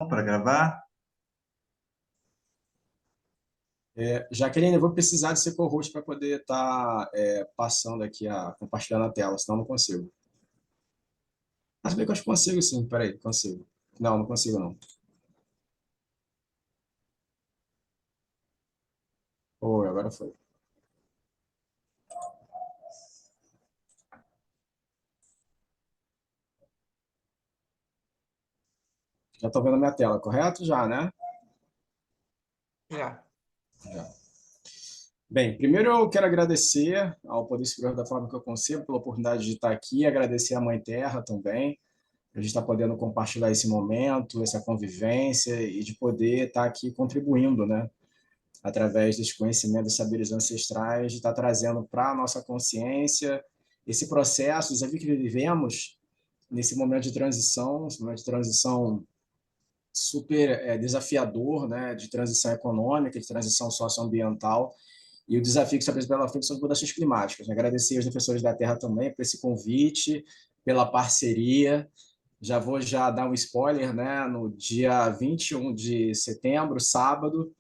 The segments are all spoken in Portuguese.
para gravar? Jaqueline, eu vou precisar de ser co-host para poder estar passando aqui, compartilhando a tela, senão eu não consigo. Mas bem que eu acho que consigo sim, peraí, consigo. Não, não consigo não. Oi, agora foi. Já estou vendo a minha tela, correto? Já, né? Já. Já. Bem, primeiro eu quero agradecer ao Poder Superior da forma que eu consigo pela oportunidade de estar aqui, agradecer à Mãe Terra também, a gente está podendo compartilhar esse momento, essa convivência e de poder estar aqui contribuindo, né? Através desse conhecimento dos saberes ancestrais, de estar trazendo para a nossa consciência esse processo, os desafios que vivemos nesse momento de transição, esse momento de transição super desafiador, né, de transição econômica, de transição socioambiental, e o desafio que se apresenta pela frente são as mudanças climáticas. Agradecer aos defensores da Terra também por esse convite, pela parceria. Já dar um spoiler, né? No dia 21 de setembro, sábado,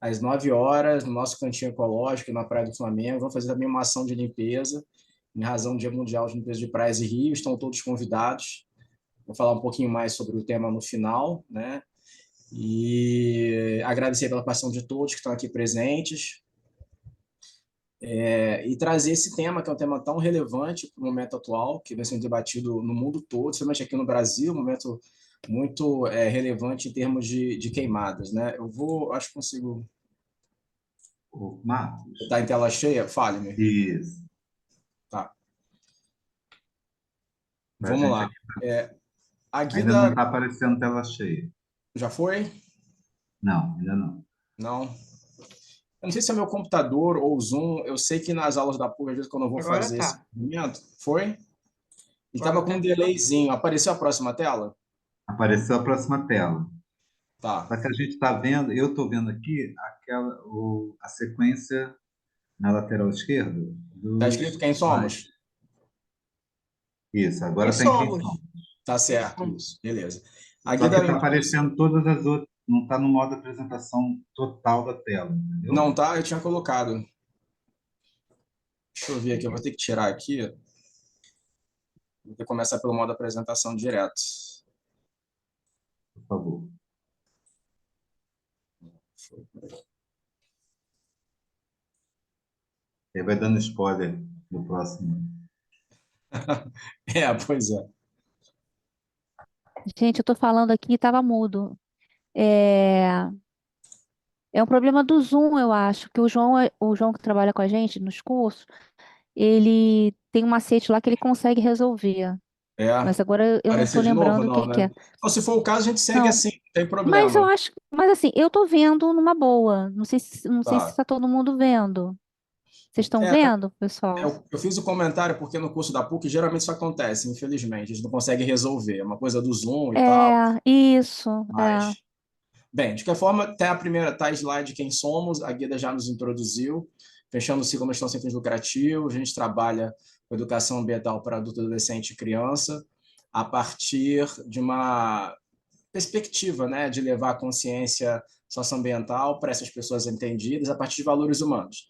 às 9 horas, no nosso cantinho ecológico, na Praia do Flamengo. Vamos fazer também uma ação de limpeza, em razão do Dia Mundial de Limpeza de Praias e Rios. Estão todos convidados. Vou falar um pouquinho mais sobre o tema no final, né? E agradecer pela participação de todos que estão aqui presentes. E trazer esse tema, que é um tema tão relevante para o momento atual, que vem sendo debatido no mundo todo, principalmente aqui no Brasil, um momento muito relevante em termos de queimadas, né? Acho que consigo O Marcos? estar em tela cheia? Fale-me. Isso. Tá, Para a vamos gente lá. aqui. A Ainda não Guida está aparecendo tela cheia. já foi? Não, ainda não. Não. Eu não sei se é meu computador ou o Zoom. Eu sei que nas aulas da PUC, às vezes, quando eu vou Agora fazer esse tá. movimento, foi? Ele Agora estava com um tá. delayzinho. Apareceu a próxima tela? Apareceu a próxima tela. Tá. Só que a gente está vendo, eu estou vendo aqui a sequência na lateral esquerda Tá dos escrito quem slides. somos? Isso, Quem agora está em quem somos? são. Tá Quem certo, somos? isso. Beleza. A Só que Guida está introduziu. aparecendo todas as outras, não está no modo apresentação total da tela, entendeu? Não tá? Eu tinha colocado. Deixa eu ver aqui, eu vou ter que tirar aqui. Vou ter que começar pelo modo apresentação direto. Por favor. Aí vai dando spoiler do próximo. Pois é. Gente, eu tô falando aqui e tava mudo. É, é um problema do Zoom, eu acho, que o João que trabalha com a gente nos cursos, ele tem um macete lá que ele consegue resolver. É. Mas agora eu não tô Aparecer de novo? lembrando o Não, que que né? é. Então, se for o caso, a gente segue Não, assim, não tem mas eu problema. acho, mas assim, eu tô vendo numa boa. Não sei se Tá. tá todo mundo vendo. Vocês estão É, vendo, pessoal? eu fiz o comentário porque no curso da PUC geralmente isso acontece, infelizmente. A gente não consegue resolver. É uma coisa do Zoom e tal, É, isso, é. mas... Bem, de qualquer forma, até a primeira tá a slide Quem Somos, a Guida já nos introduziu, fechando o ciclo Gestão Sem Fins Lucrativos, a gente trabalha com educação ambiental para adulto, adolescente e criança, a partir de uma perspectiva, né, de levar a consciência socioambiental para essas pessoas entendidas a partir de valores humanos.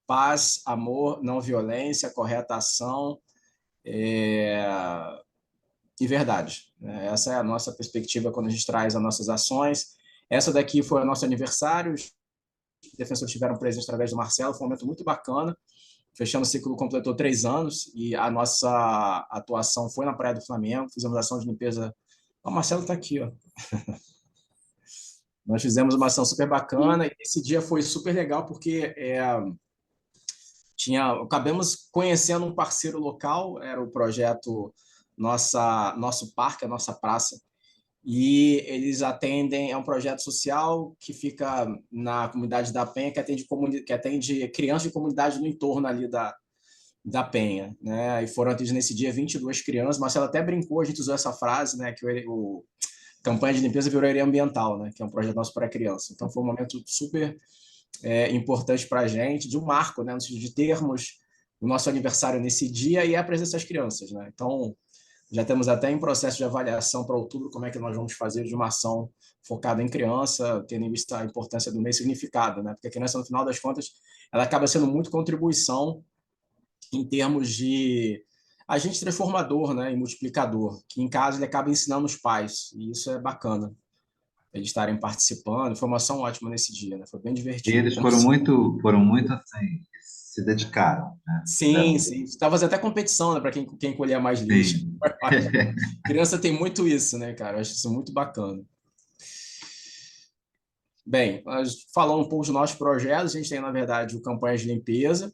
Paz, amor, não violência, correta ação é, e verdade. Essa é a nossa perspectiva quando a gente traz as nossas ações. Essa daqui foi o nosso aniversário, os defensores estiveram presentes através do Marcelo, foi um momento muito bacana. Fechando o ciclo, completou 3 anos e a nossa atuação foi na Praia do Flamengo, fizemos ação de limpeza. O Marcelo está aqui, ó. Nós fizemos uma ação super bacana e esse dia foi super legal porque acabamos conhecendo um parceiro local, era o projeto Nosso Parque, a Nossa Praça, e eles atendem, é um projeto social que fica na comunidade da Penha, que atende crianças de comunidade no entorno ali da Penha, né? E foram atendidas nesse dia 22 crianças. Marcelo até brincou, a gente usou essa frase, né? Que o campanha de limpeza virou areia ambiental, né? Que é um projeto nosso para criança. Então foi um momento super importante para a gente, de um marco, né? No sentido de termos o nosso aniversário nesse dia e a presença das crianças, né? Então Já temos até em processo de avaliação para outubro como é que nós vamos fazer de uma ação focada em criança, tendo em vista a importância do mês significado, né? Porque a criança, no final das contas, ela acaba sendo muito contribuição em termos de agente transformador, né, e multiplicador, que em casa ele acaba ensinando os pais, e isso é bacana, eles estarem participando. Foi uma ação ótima nesse dia, né? Foi bem E divertido. eles foram muito assim, se dedicaram, né? Sim, sim. Estava fazendo até competição, né, para quem colher mais lixo. Sim. Criança tem muito isso, né, cara? Eu acho isso muito bacana. Bem, falando um pouco dos nossos projetos, a gente tem, na verdade, o campanhas de limpeza,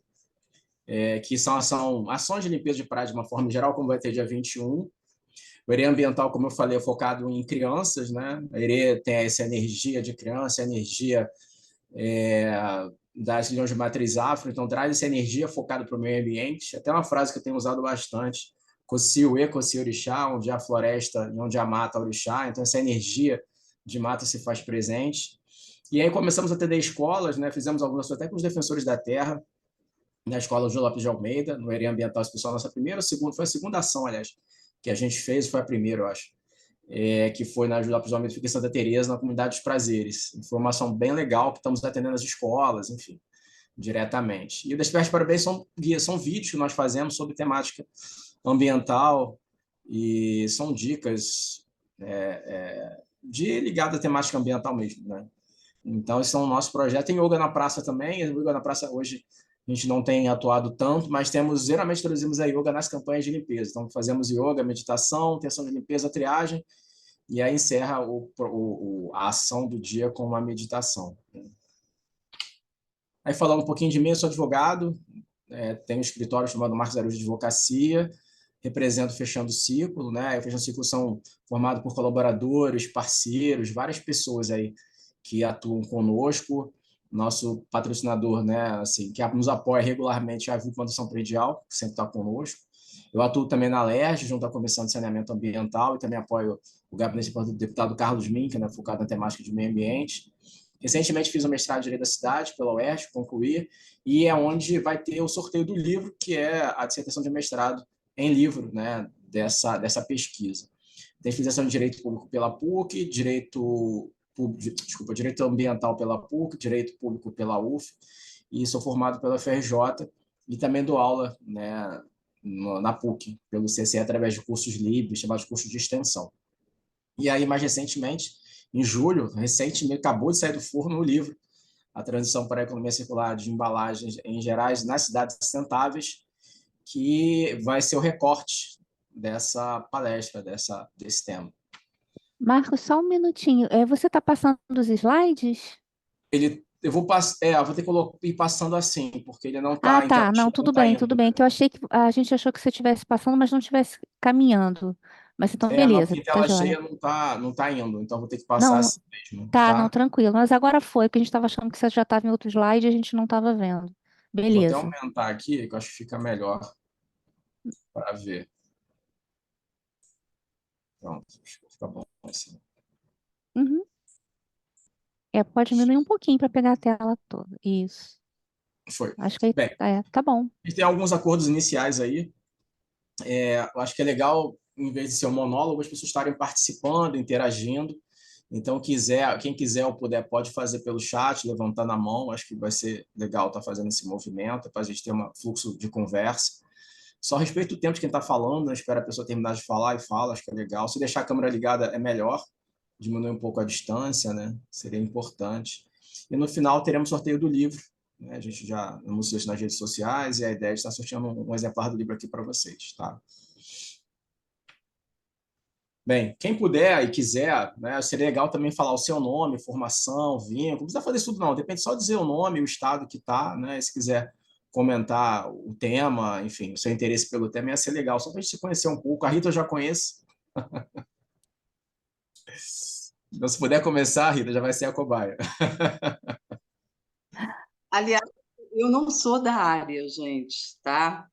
que são ações de limpeza de praia de uma forma geral, como vai ter dia 21. O ERE ambiental, como eu falei, é focado em crianças, né? O ERE tem essa energia de criança, energia das regiões de matriz afro, então traz essa energia focada para o meio ambiente. Até uma frase que eu tenho usado bastante: Kossi-Ue, Kossi Orixá, onde há floresta e onde há mata, orixá. Então essa energia de mata se faz presente. E aí começamos a atender escolas, né? Fizemos algumas até com os defensores da terra, na escola João Lopes de Almeida, no ERE ambiental especial, nossa primeira ou segunda, foi a segunda ação, aliás, que a gente fez, foi a primeira, eu acho. Que foi na Júlia Lopes de Almeida, fica em Santa Teresa, na comunidade dos Prazeres. Informação bem legal, que estamos atendendo as escolas, enfim, diretamente. E o Desperte para o Bem são guias, são vídeos que nós fazemos sobre temática ambiental e são dicas de ligada à temática ambiental mesmo, né? Então, esse é o nosso projeto. Tem yoga na praça também. O yoga na praça hoje a gente não tem atuado tanto, mas geralmente traduzimos a yoga nas campanhas de limpeza. Então, fazemos yoga, meditação, atenção de limpeza, triagem, e aí encerra a ação do dia com uma meditação. Aí, falando um pouquinho de mim, eu sou advogado, tenho um escritório chamado Marcos Araújo de Advocacia, represento Fechando o Ciclo, né? O Fechando o Ciclo são formados por colaboradores, parceiros, várias pessoas aí que atuam conosco. Nosso patrocinador, né, assim, que nos apoia regularmente, é a Vivo Condução Predial, que sempre está conosco. Eu atuo também na LERJ, junto à Comissão de Saneamento Ambiental, e também apoio o gabinete do deputado Carlos Mink, né, focado na temática de meio ambiente. Recentemente fiz o mestrado em Direito da Cidade pela UERJ, concluí, e é onde vai ter o sorteio do livro, que é a dissertação de mestrado em livro, né, dessa pesquisa. Tem especialização em Direito Público pela PUC, Direito Ambiental pela PUC, Direito Público pela UF, e sou formado pela FRJ, e também dou aula, né, na PUC, pelo CCE, através de cursos livres, chamados cursos de extensão. E aí, mais recentemente, em julho, recentemente, acabou de sair do forno o livro A Transição para a Economia Circular de Embalagens em Gerais nas Cidades Sustentáveis, que vai ser o recorte dessa palestra, desse tema. Marcos, só um minutinho. Você está passando os slides? Eu vou ter que ir passando assim, porque ele não Ah, está tá. Não, interativo, não está tudo indo. bem. Que eu achei que a gente achou que você estivesse passando, mas não estivesse caminhando. Mas então, Não, beleza, porque tá tela joia. cheia não tá indo, então vou ter que passar Não, assim mesmo, tá, não, tá? tranquilo. Mas agora foi, porque a gente estava achando que você já estava em outro slide e a gente não estava vendo. Vou até Beleza. aumentar aqui, que eu acho que fica melhor para ver. Pronto, acho que fica bom assim. Uhum. Pode diminuir um pouquinho para pegar a tela toda. Isso. Foi. Acho que aí, Bem, tá bom. a gente tem alguns acordos iniciais aí. Eu acho que é legal, em vez de ser um monólogo, as pessoas estarem participando, interagindo. Então, quem quiser ou puder, pode fazer pelo chat, levantando a mão. Acho que vai ser legal estar fazendo esse movimento, para a gente ter um fluxo de conversa. Só respeita o tempo de quem está falando, né? Espera a pessoa terminar de falar e fala, acho que é legal. Se deixar a câmera ligada é melhor, diminuir um pouco a distância, né? Seria importante. E no final teremos sorteio do livro, né? A gente já anunciou isso nas redes sociais e a ideia é estar sorteando um exemplar do livro aqui para vocês, tá? Bem, quem puder e quiser, né, seria legal também falar o seu nome, formação, vínculo. Não precisa fazer isso tudo, não. Depende só dizer o nome, o estado que está, né? Se quiser comentar o tema, enfim, o seu interesse pelo tema ia ser legal, só para a gente se conhecer um pouco. A Rita eu já conheço. Então, se puder começar, Rita, já vai ser a cobaia. Aliás, eu não sou da área, gente, tá?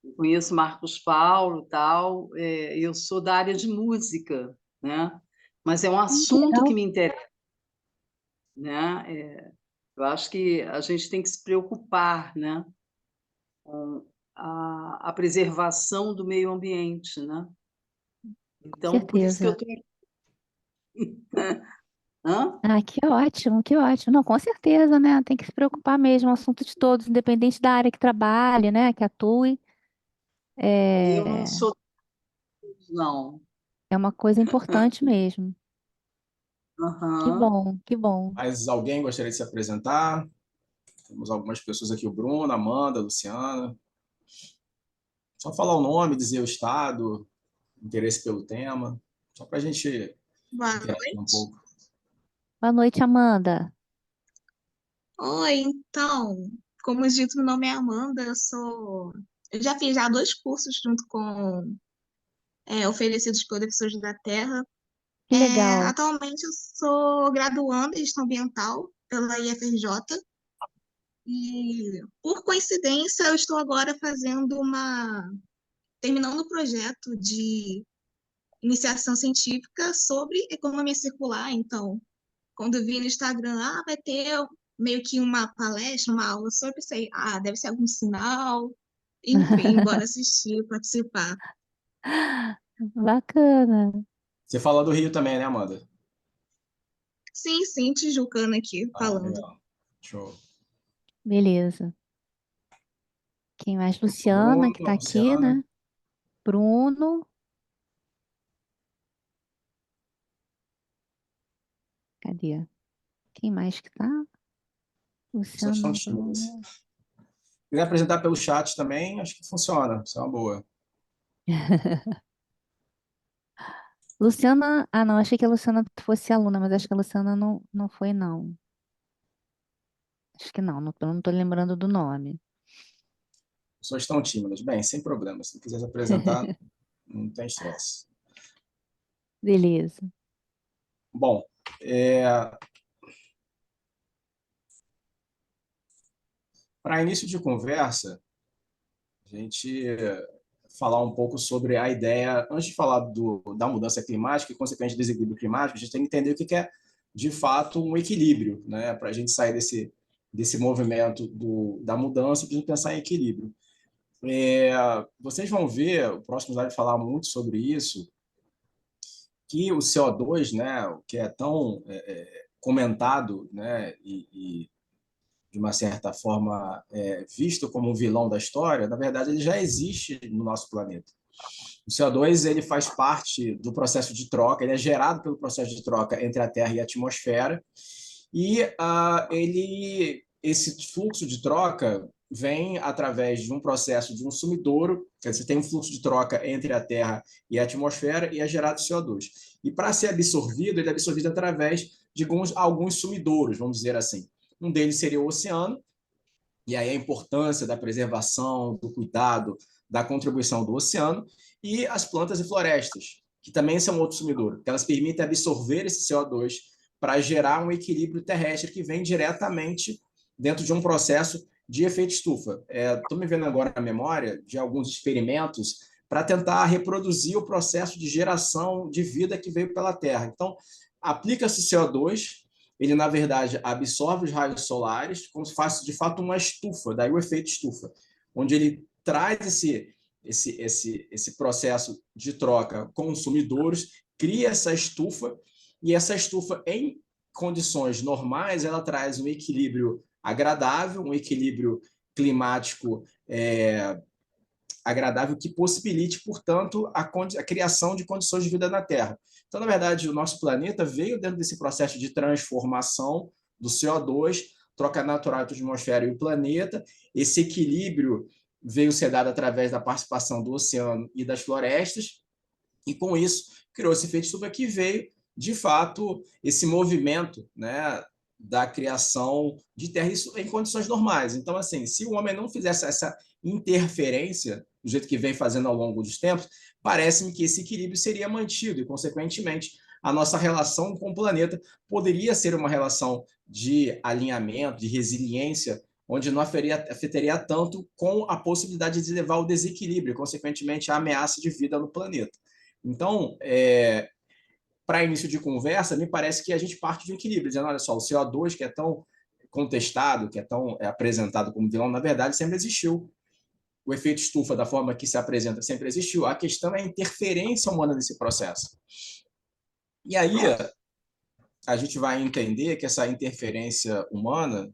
Eu conheço Marcos Paulo, tal, eu sou da área de música, né? Mas é um Que assunto legal. que me interessa, né? Eu acho que a gente tem que se preocupar, né, com a preservação do meio ambiente, né? Então, por isso que eu certeza. estou aqui. Hã? Ah, que ótimo, que ótimo. Não, com certeza, né? Tem que se preocupar mesmo, é um assunto de todos, independente da área que trabalhe, né? Que atue. Eu não É, sou, não. é uma coisa importante mesmo. Que Aham. bom, que bom. Mas alguém gostaria de se apresentar? Temos algumas pessoas aqui, o Bruno, a Amanda, a Luciana. Só falar o nome, dizer o estado, interesse pelo tema, só para a gente Boa interagir um noite. pouco. Boa noite, Amanda. Oi, então, como dito, meu nome é Amanda, eu já fiz já 2 cursos junto com oferecidos por Defensores da Terra. Que legal. Atualmente eu sou graduanda em gestão ambiental pela IFRJ e, por coincidência, eu estou agora terminando um projeto de iniciação científica sobre economia circular. Então, quando eu vi no Instagram, vai ter meio que uma palestra, uma aula sobre isso aí. Deve ser algum sinal. Enfim, bora assistir, participar. Bacana. Você fala do Rio também, né, Amanda? Sim, sim, Tijucana aqui Ah, falando. legal. Show. Beleza. Quem mais? O Luciana, Bruno, que a tá aqui, Luciana. né? Bruno. Cadê? Quem mais que tá? Pessoas estão Luciana, tímidas. Bruno. Se quiser apresentar pelo chat também, acho que funciona. Isso é uma boa. Luciana, ah, não, achei que a Luciana fosse aluna, mas acho que a Luciana não foi, não. Acho que não, eu não tô lembrando do nome. Pessoas estão tímidas. Bem, sem problema. Se quiser se apresentar, não tem estresse. Beleza. Bom, para início de conversa, a gente falar um pouco sobre a ideia, antes de falar da mudança climática e, consequentemente, do desequilíbrio climático, a gente tem que entender o que é, de fato, um equilíbrio, né? Para a gente sair desse movimento da mudança, para a gente pensar em equilíbrio. Vocês vão ver, o próximo slide falar muito sobre isso, que o CO2, né, o que é tão comentado, né, e de uma certa forma visto como um vilão da história, na verdade ele já existe no nosso planeta. O CO2 ele faz parte do processo de troca, ele é gerado pelo processo de troca entre a Terra e a atmosfera, e esse fluxo de troca vem através de um processo de um sumidouro, quer dizer, você tem um fluxo de troca entre a Terra e a atmosfera e é gerado CO2. E para ser absorvido, ele é absorvido através de alguns sumidouros, vamos dizer assim. Um deles seria o oceano, e aí a importância da preservação, do cuidado, da contribuição do oceano, e as plantas e florestas, que também são outro sumidouro, que elas permitem absorver esse CO2 para gerar um equilíbrio terrestre que vem diretamente dentro de um processo de efeito estufa. Estou me vendo agora na memória de alguns experimentos para tentar reproduzir o processo de geração de vida que veio pela Terra. Então, aplica-se CO2, ele, na verdade, absorve os raios solares como se fosse, de fato, uma estufa, daí o efeito estufa, onde ele traz esse processo de troca com os sumidouros, cria essa estufa, e essa estufa, em condições normais, ela traz um equilíbrio agradável, um equilíbrio climático agradável que possibilite, portanto, a criação de condições de vida na Terra. Então, na verdade, o nosso planeta veio dentro desse processo de transformação do CO2, troca natural entre a atmosfera e o planeta. Esse equilíbrio veio ser dado através da participação do oceano e das florestas, e com isso criou esse efeito estufa que veio, de fato, esse movimento, né, da criação de terra em condições normais. Então, assim, se o homem não fizesse essa interferência do jeito que vem fazendo ao longo dos tempos, parece-me que esse equilíbrio seria mantido e, consequentemente, a nossa relação com o planeta poderia ser uma relação de alinhamento, de resiliência, onde não afetaria tanto com a possibilidade de levar ao desequilíbrio, e, consequentemente, a ameaça de vida no planeta. Então, para início de conversa, me parece que a gente parte de um equilíbrio, dizendo, olha só, o CO2, que é tão contestado, que é tão apresentado como vilão, na verdade, sempre existiu. o efeito estufa da forma que se apresenta sempre existiu, a questão é a interferência humana nesse processo. E aí a gente vai entender que essa interferência humana,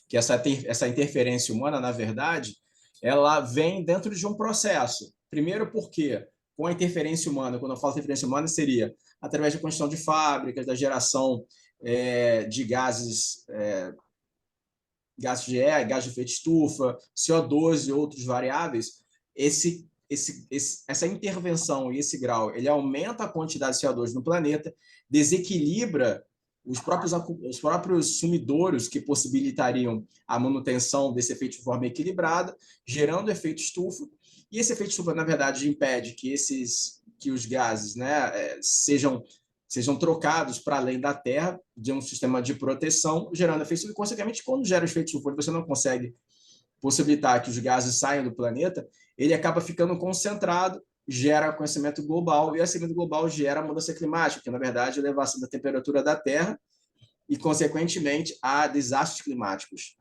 que essa interferência humana, na verdade, ela vem dentro de um processo. Primeiro porque, com a interferência humana, quando eu falo interferência humana, seria através da construção de fábricas, da geração de gases de gás de efeito estufa, CO2 e outros variáveis, essa intervenção e esse grau, ele aumenta a quantidade de CO2 no planeta, desequilibra os próprios sumidouros que possibilitariam a manutenção desse efeito de forma equilibrada, gerando efeito estufa, e esse efeito estufa, na verdade, impede que os gases, né, sejam trocados para além da Terra, de um sistema de proteção, gerando efeito estufa. E, consequentemente, quando gera o efeito estufa, você não consegue possibilitar que os gases saiam do planeta, ele acaba ficando concentrado, gera aquecimento global, e o aquecimento global gera mudança climática, que, na verdade, é a elevação da temperatura da Terra e, consequentemente, a desastres climáticos.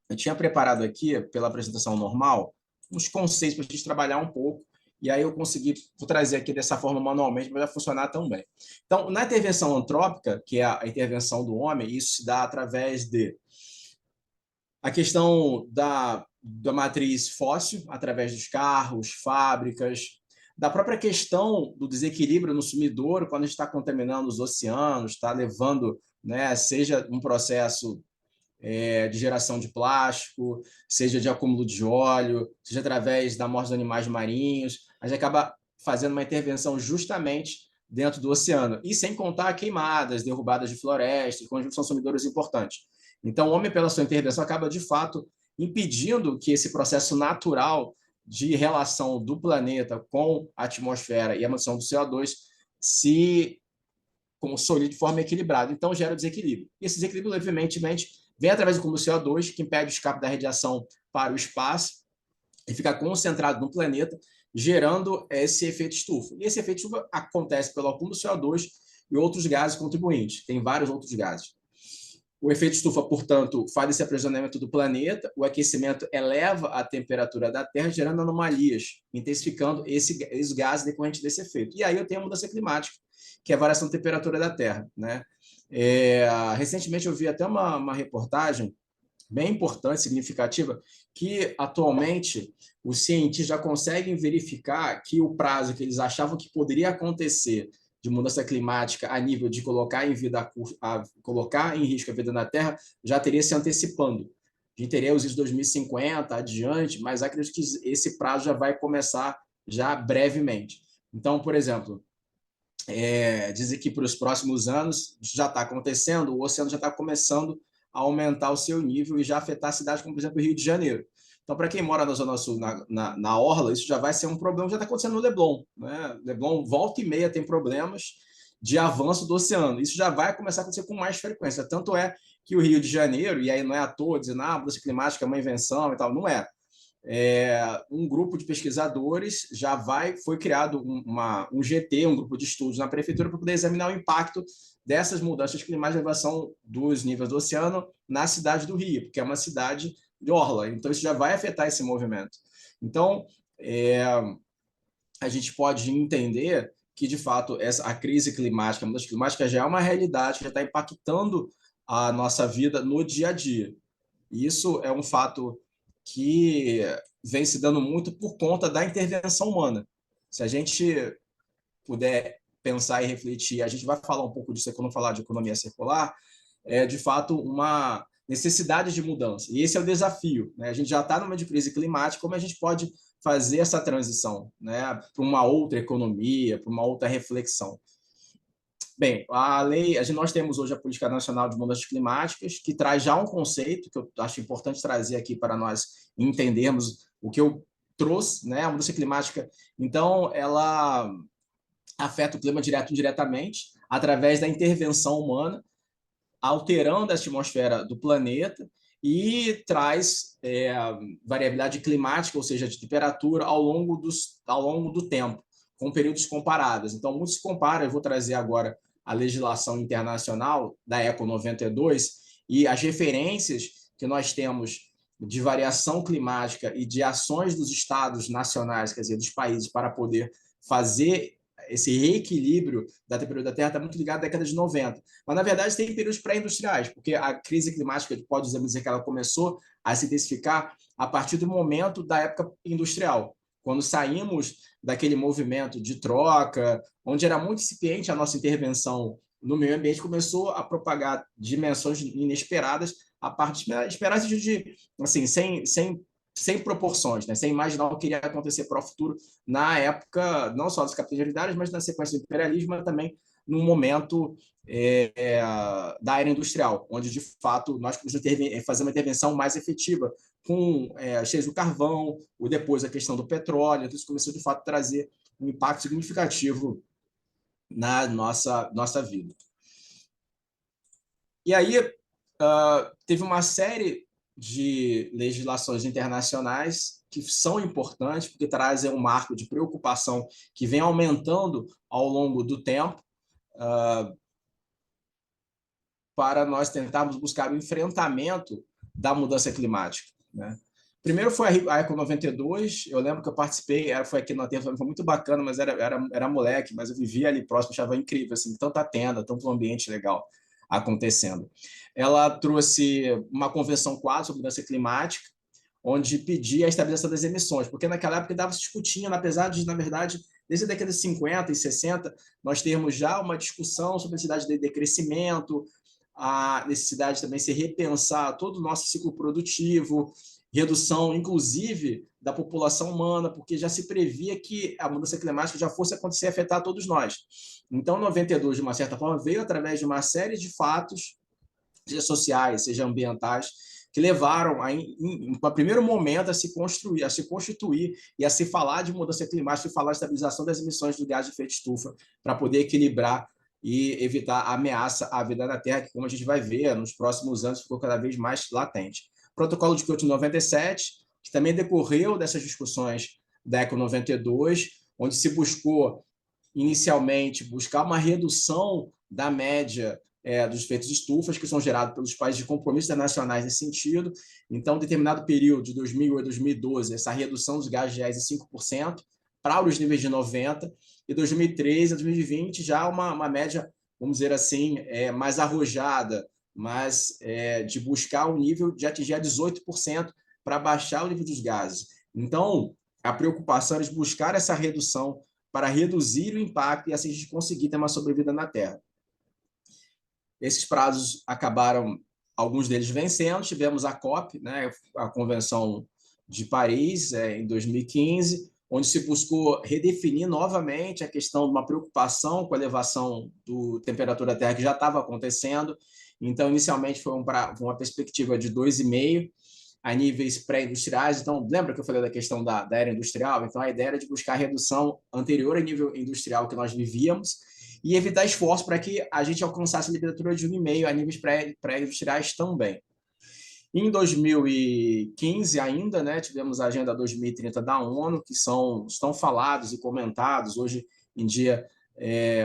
Eu tinha preparado aqui, pela apresentação normal, uns conceitos para a gente trabalhar um pouco, e aí eu vou trazer aqui dessa forma manualmente, mas vai funcionar tão bem. Então, na intervenção antrópica, que é a intervenção do homem, isso se dá através de a questão da matriz fóssil, através dos carros, fábricas, da própria questão do desequilíbrio no sumidouro, quando a gente está contaminando os oceanos, está levando, né, seja um processo de geração de plástico, seja de acúmulo de óleo, seja através da morte dos animais marinhos, a gente acaba fazendo uma intervenção justamente dentro do oceano. E sem contar queimadas, derrubadas de florestas, que são sumidouros importantes. Então, o homem, pela sua intervenção, acaba, de fato, impedindo que esse processo natural de relação do planeta com a atmosfera e a emissão do CO2 se consolide de forma equilibrada. Então, gera desequilíbrio. E esse desequilíbrio, evidentemente, vem através do combustível CO2, que impede o escape da radiação para o espaço e fica concentrado no planeta, gerando esse efeito estufa. E esse efeito estufa acontece pelo acúmulo do CO2 e outros gases contribuintes. Tem vários outros gases. O efeito estufa, portanto, faz esse aprisionamento do planeta, o aquecimento eleva a temperatura da Terra, gerando anomalias, intensificando esses gases decorrentes desse efeito. E aí eu tenho a mudança climática, que é a variação da temperatura da Terra, né? Recentemente eu vi até uma reportagem bem importante, significativa, que atualmente os cientistas já conseguem verificar que o prazo que eles achavam que poderia acontecer de mudança climática a nível de colocar em risco a vida na Terra já teria se antecipando. A gente teria os anos 2050 adiante, mas acredito que esse prazo já vai começar já brevemente. Então, por exemplo, dizem que para os próximos anos isso já está acontecendo, o oceano já está começando a aumentar o seu nível e já afetar cidades como, por exemplo, o Rio de Janeiro. Então, para quem mora na Zona Sul, na Orla, isso já vai ser um problema, já está acontecendo no Leblon, né? Leblon, volta e meia, tem problemas de avanço do oceano. Isso já vai começar a acontecer com mais frequência. Tanto é que o Rio de Janeiro, e aí não é à toa dizendo, mudança climática é uma invenção e tal, não é. Um grupo de pesquisadores foi criado um GT, um grupo de estudos na prefeitura, para poder examinar o impacto dessas mudanças climáticas, elevação dos níveis do oceano na cidade do Rio, porque é uma cidade de orla, então isso já vai afetar esse movimento. Então, a gente pode entender que, de fato, a crise climática, a mudança climática já é uma realidade, já está impactando a nossa vida no dia a dia. E isso é um fato que vem se dando muito por conta da intervenção humana. Se a gente puder pensar e refletir, a gente vai falar um pouco disso quando falar de economia circular, de fato uma necessidade de mudança. E esse é o desafio, né? A gente já está numa de crise climática, como a gente pode fazer essa transição, né, para uma outra economia, para uma outra reflexão. Bem, nós temos hoje a Política Nacional de Mudanças Climáticas, que traz já um conceito que eu acho importante trazer aqui para nós entendermos o que eu trouxe, né? A mudança climática, então, ela afeta o clima direto e indiretamente, através da intervenção humana, alterando a atmosfera do planeta e traz variabilidade climática, ou seja, de temperatura, ao longo do tempo, com períodos comparados. Então, muito se compara, eu vou trazer agora a legislação internacional da ECO 92 e as referências que nós temos de variação climática e de ações dos estados nacionais, quer dizer, dos países, para poder fazer esse reequilíbrio da temperatura da Terra está muito ligado à década de 90. Mas, na verdade, tem períodos pré-industriais, porque a crise climática, pode dizer que ela começou a se intensificar a partir do momento da época industrial, quando saímos daquele movimento de troca, onde era muito incipiente a nossa intervenção no meio ambiente, começou a propagar dimensões inesperadas, a parte esperar de assim, sem proporções, né? Sem imaginar o que iria acontecer para o futuro na época, não só das capitais hereditárias, mas na sequência do imperialismo, mas também no momento da era industrial, onde, de fato, nós podemos fazer uma intervenção mais efetiva com cheios do carvão, depois a questão do petróleo, tudo isso começou, de fato, a trazer um impacto significativo na nossa vida. E aí, teve uma série de legislações internacionais que são importantes, porque trazem um marco de preocupação que vem aumentando ao longo do tempo, para nós tentarmos buscar o enfrentamento da mudança climática, né? Primeiro foi a Eco 92, eu lembro que eu participei, foi aqui na Terra, foi muito bacana, mas era moleque, mas eu vivia ali próximo, achava incrível, assim, tanta tenda, tanto ambiente legal acontecendo. Ela trouxe uma convenção quadro sobre mudança climática, onde pedia a estabilização das emissões, porque naquela época estava se discutindo, apesar de, na verdade, desde a década de 50 e 60, nós termos já uma discussão sobre a necessidade de decrescimento, a necessidade também de se repensar todo o nosso ciclo produtivo, redução, inclusive, da população humana, porque já se previa que a mudança climática já fosse acontecer e afetar todos nós. Então, 92, de uma certa forma, veio através de uma série de fatos, seja sociais, seja ambientais, que levaram, em primeiro momento, a se constituir e a se falar de mudança climática e falar de estabilização das emissões do gás de efeito estufa, para poder equilibrar e evitar a ameaça à vida na Terra, que, como a gente vai ver, nos próximos anos ficou cada vez mais latente. Protocolo de Kyoto de 97, que também decorreu dessas discussões da ECO 92, onde se buscou, inicialmente, buscar uma redução da média dos efeitos estufas que são gerados pelos países de compromissos internacionais nesse sentido. Então, em determinado período, de 2008 a 2012, essa redução dos gases reais em 5%, para os níveis de 90%, e 2013 a 2020 já uma média, vamos dizer assim, mais arrojada, mas de buscar um nível de atingir a 18% para baixar o nível dos gases. Então, a preocupação é de buscar essa redução para reduzir o impacto e assim a gente conseguir ter uma sobrevida na Terra. Esses prazos acabaram, alguns deles vencendo. Tivemos a COP, né, a Convenção de Paris, em 2015, onde se buscou redefinir novamente a questão de uma preocupação com a elevação da temperatura da Terra que já estava acontecendo. Então, inicialmente, foi uma perspectiva de 2,5 a níveis pré-industriais. Então, lembra que eu falei da questão da era industrial? Então, a ideia era de buscar a redução anterior ao nível industrial que nós vivíamos e evitar esforço para que a gente alcançasse a temperatura de 1,5 a níveis pré-industriais também. Em 2015 ainda, né, tivemos a Agenda 2030 da ONU, que estão falados e comentados. Hoje em dia,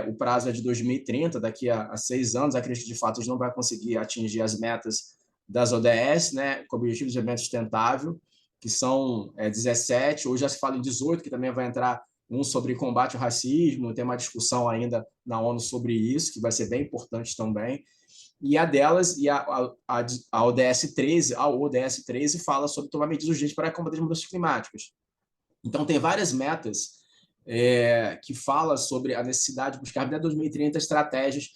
o prazo é de 2030, daqui a 6 anos, acredito que de fato a gente não vai conseguir atingir as metas das ODS, né, com o Objetivo de Desenvolvimento Sustentável, que são 17, hoje já se fala em 18, que também vai entrar um sobre combate ao racismo, tem uma discussão ainda na ONU sobre isso, que vai ser bem importante também. E a delas, e a ODS 13, fala sobre tomar medidas urgentes para combater as mudanças climáticas. Então, tem várias metas que falam sobre a necessidade de buscar, até 2030, estratégias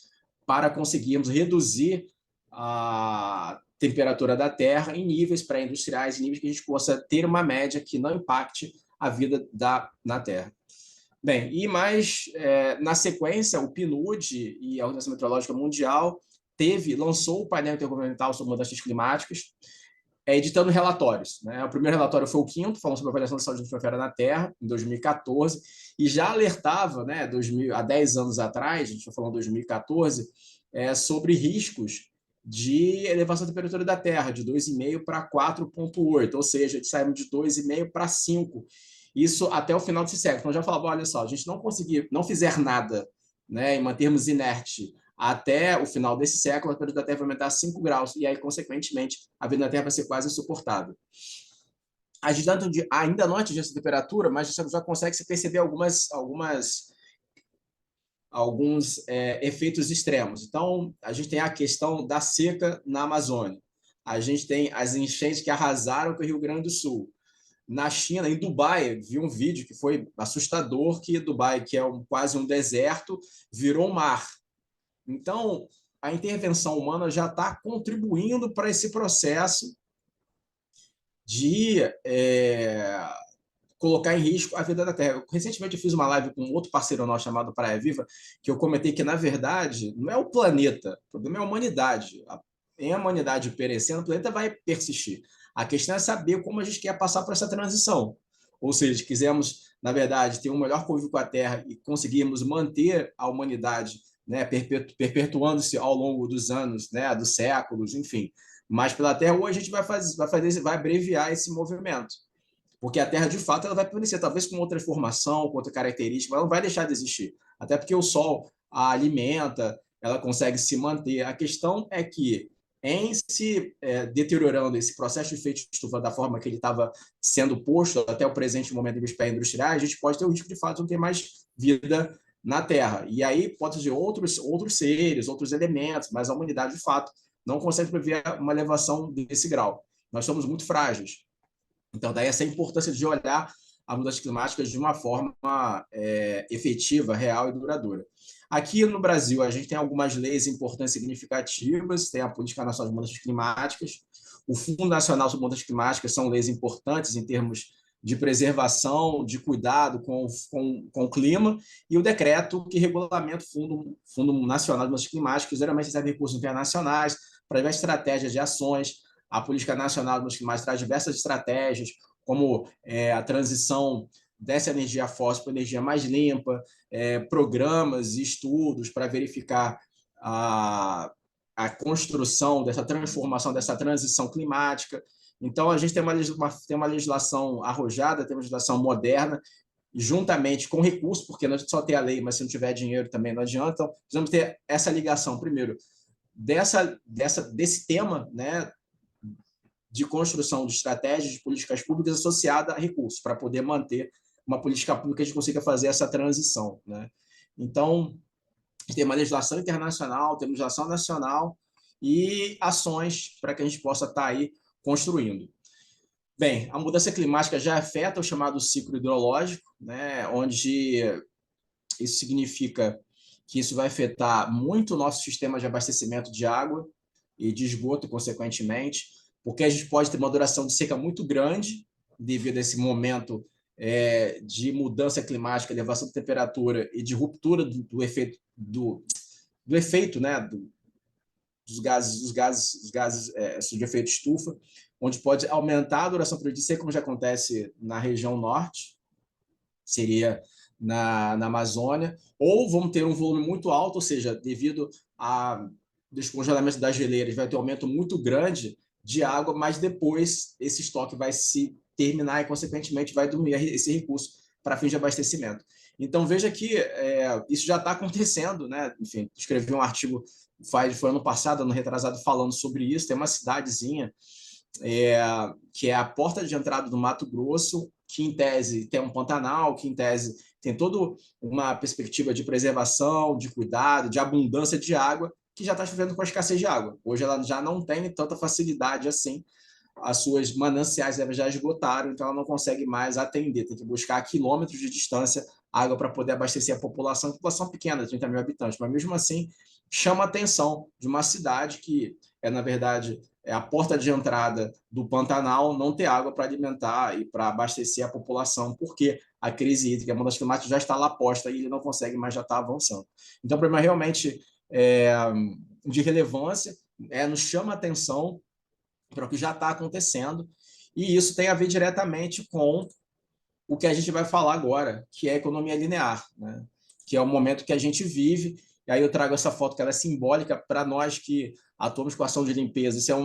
para conseguirmos reduzir a temperatura da Terra em níveis pré-industriais, em níveis que a gente possa ter uma média que não impacte a vida na Terra. Bem, e mais, na sequência, o PNUD e a Organização Meteorológica Mundial lançou o painel intergovernamental sobre mudanças climáticas, editando relatórios, né? O primeiro relatório foi o 5º, falando sobre a avaliação da saúde da atmosfera na Terra, em 2014, e já alertava, né, há 10 anos atrás, a gente está falando de 2014, sobre riscos de elevação da temperatura da Terra, de 2,5 para 4,8, ou seja, saímos de 2,5 para 5, isso até o final desse século. Então, já falava, olha só, a gente não fizer nada, né, e mantermos inerte até o final desse século, a temperatura da Terra vai aumentar 5 graus, e aí, consequentemente, a vida na Terra vai ser quase insuportável. Ainda não atingiu essa temperatura, mas você já consegue se perceber alguns efeitos extremos. Então, a gente tem a questão da seca na Amazônia. A gente tem as enchentes que arrasaram com o Rio Grande do Sul. Na China, em Dubai, vi um vídeo que foi assustador, que Dubai, que é quase um deserto, virou um mar. Então, a intervenção humana já está contribuindo para esse processo de colocar em risco a vida da Terra. Recentemente eu fiz uma live com outro parceiro nosso chamado Praia Viva, que eu comentei que, na verdade, não é o planeta, o problema é a humanidade. Em a humanidade perecendo, o planeta vai persistir. A questão é saber como a gente quer passar por essa transição. Ou seja, quisermos, na verdade, ter um melhor convívio com a Terra e conseguirmos manter a humanidade, né, perpetuando-se ao longo dos anos, né, dos séculos, enfim. Mas pela Terra, ou a gente vai abreviar esse movimento. Porque a Terra, de fato, ela vai permanecer, talvez com outra formação, com outra característica, mas ela não vai deixar de existir. Até porque o Sol a alimenta, ela consegue se manter. A questão é que, em se deteriorando esse processo de efeito estufa da forma que ele estava sendo posto até o presente momento dos pré-industriais, a gente pode ter o risco, de fato, de não ter mais vida na Terra. E aí pode ter outros seres, outros elementos, mas a humanidade, de fato, não consegue prever uma elevação desse grau. Nós somos muito frágeis. Então, daí essa importância de olhar as mudanças climáticas de uma forma efetiva, real e duradoura. Aqui no Brasil, a gente tem algumas leis importantes e significativas, tem a Política Nacional de Mudanças Climáticas, o Fundo Nacional sobre Mudanças Climáticas, são leis importantes em termos de preservação, de cuidado com o clima, e o decreto que regulamenta o Fundo Nacional de Mudanças Climáticas, geralmente recebe recursos internacionais para diversas estratégias de ações. A Política Nacional de Mudanças Climáticas traz diversas estratégias, como a transição dessa energia fóssil para energia mais limpa, programas e estudos para verificar a construção dessa transformação, dessa transição climática. Então, a gente tem uma legislação arrojada, tem uma legislação moderna, juntamente com recursos, porque não só ter a lei, mas se não tiver dinheiro também não adianta. Então, precisamos ter essa ligação, primeiro, desse tema, né, de construção de estratégias de políticas públicas associada a recursos, para poder manter uma política pública que a gente consiga fazer essa transição, né? Então, tem uma legislação internacional, tem uma legislação nacional e ações para que a gente possa estar aí construindo. Bem, a mudança climática já afeta o chamado ciclo hidrológico, né, onde isso significa que isso vai afetar muito o nosso sistema de abastecimento de água e de esgoto, consequentemente, porque a gente pode ter uma duração de seca muito grande devido a esse momento de mudança climática, elevação da temperatura e de ruptura do efeito né, dos gases de efeito estufa, onde pode aumentar a duração do período de seca, como já acontece na região norte, seria na Amazônia, ou vamos ter um volume muito alto, ou seja, devido a descongelamento das geleiras, vai ter um aumento muito grande de água, mas depois esse estoque vai se terminar e, consequentemente, vai dormir esse recurso para fins de abastecimento. Então, veja que isso já está acontecendo, né? Enfim, escrevi um artigo, foi ano passado, ano retrasado, falando sobre isso. Tem uma cidadezinha que é a porta de entrada do Mato Grosso, que, em tese, tem um Pantanal, que, em tese, tem toda uma perspectiva de preservação, de cuidado, de abundância de água, que já está sofrendo com a escassez de água. Hoje ela já não tem tanta facilidade assim, as suas mananciais já esgotaram, então ela não consegue mais atender, tem que buscar a quilômetros de distância água para poder abastecer a população pequena, 30 mil habitantes, mas mesmo assim chama a atenção de uma cidade que na verdade, a porta de entrada do Pantanal, não ter água para alimentar e para abastecer a população, porque a crise hídrica, a mudança climática já está lá posta e ele não consegue mais, já está avançando. Então, o problema realmente de relevância, nos chama a atenção para o que já está acontecendo, e isso tem a ver diretamente com o que a gente vai falar agora, que é a economia linear, né? Que é o momento que a gente vive. E aí eu trago essa foto que ela é simbólica para nós que atuamos com ação de limpeza. Isso é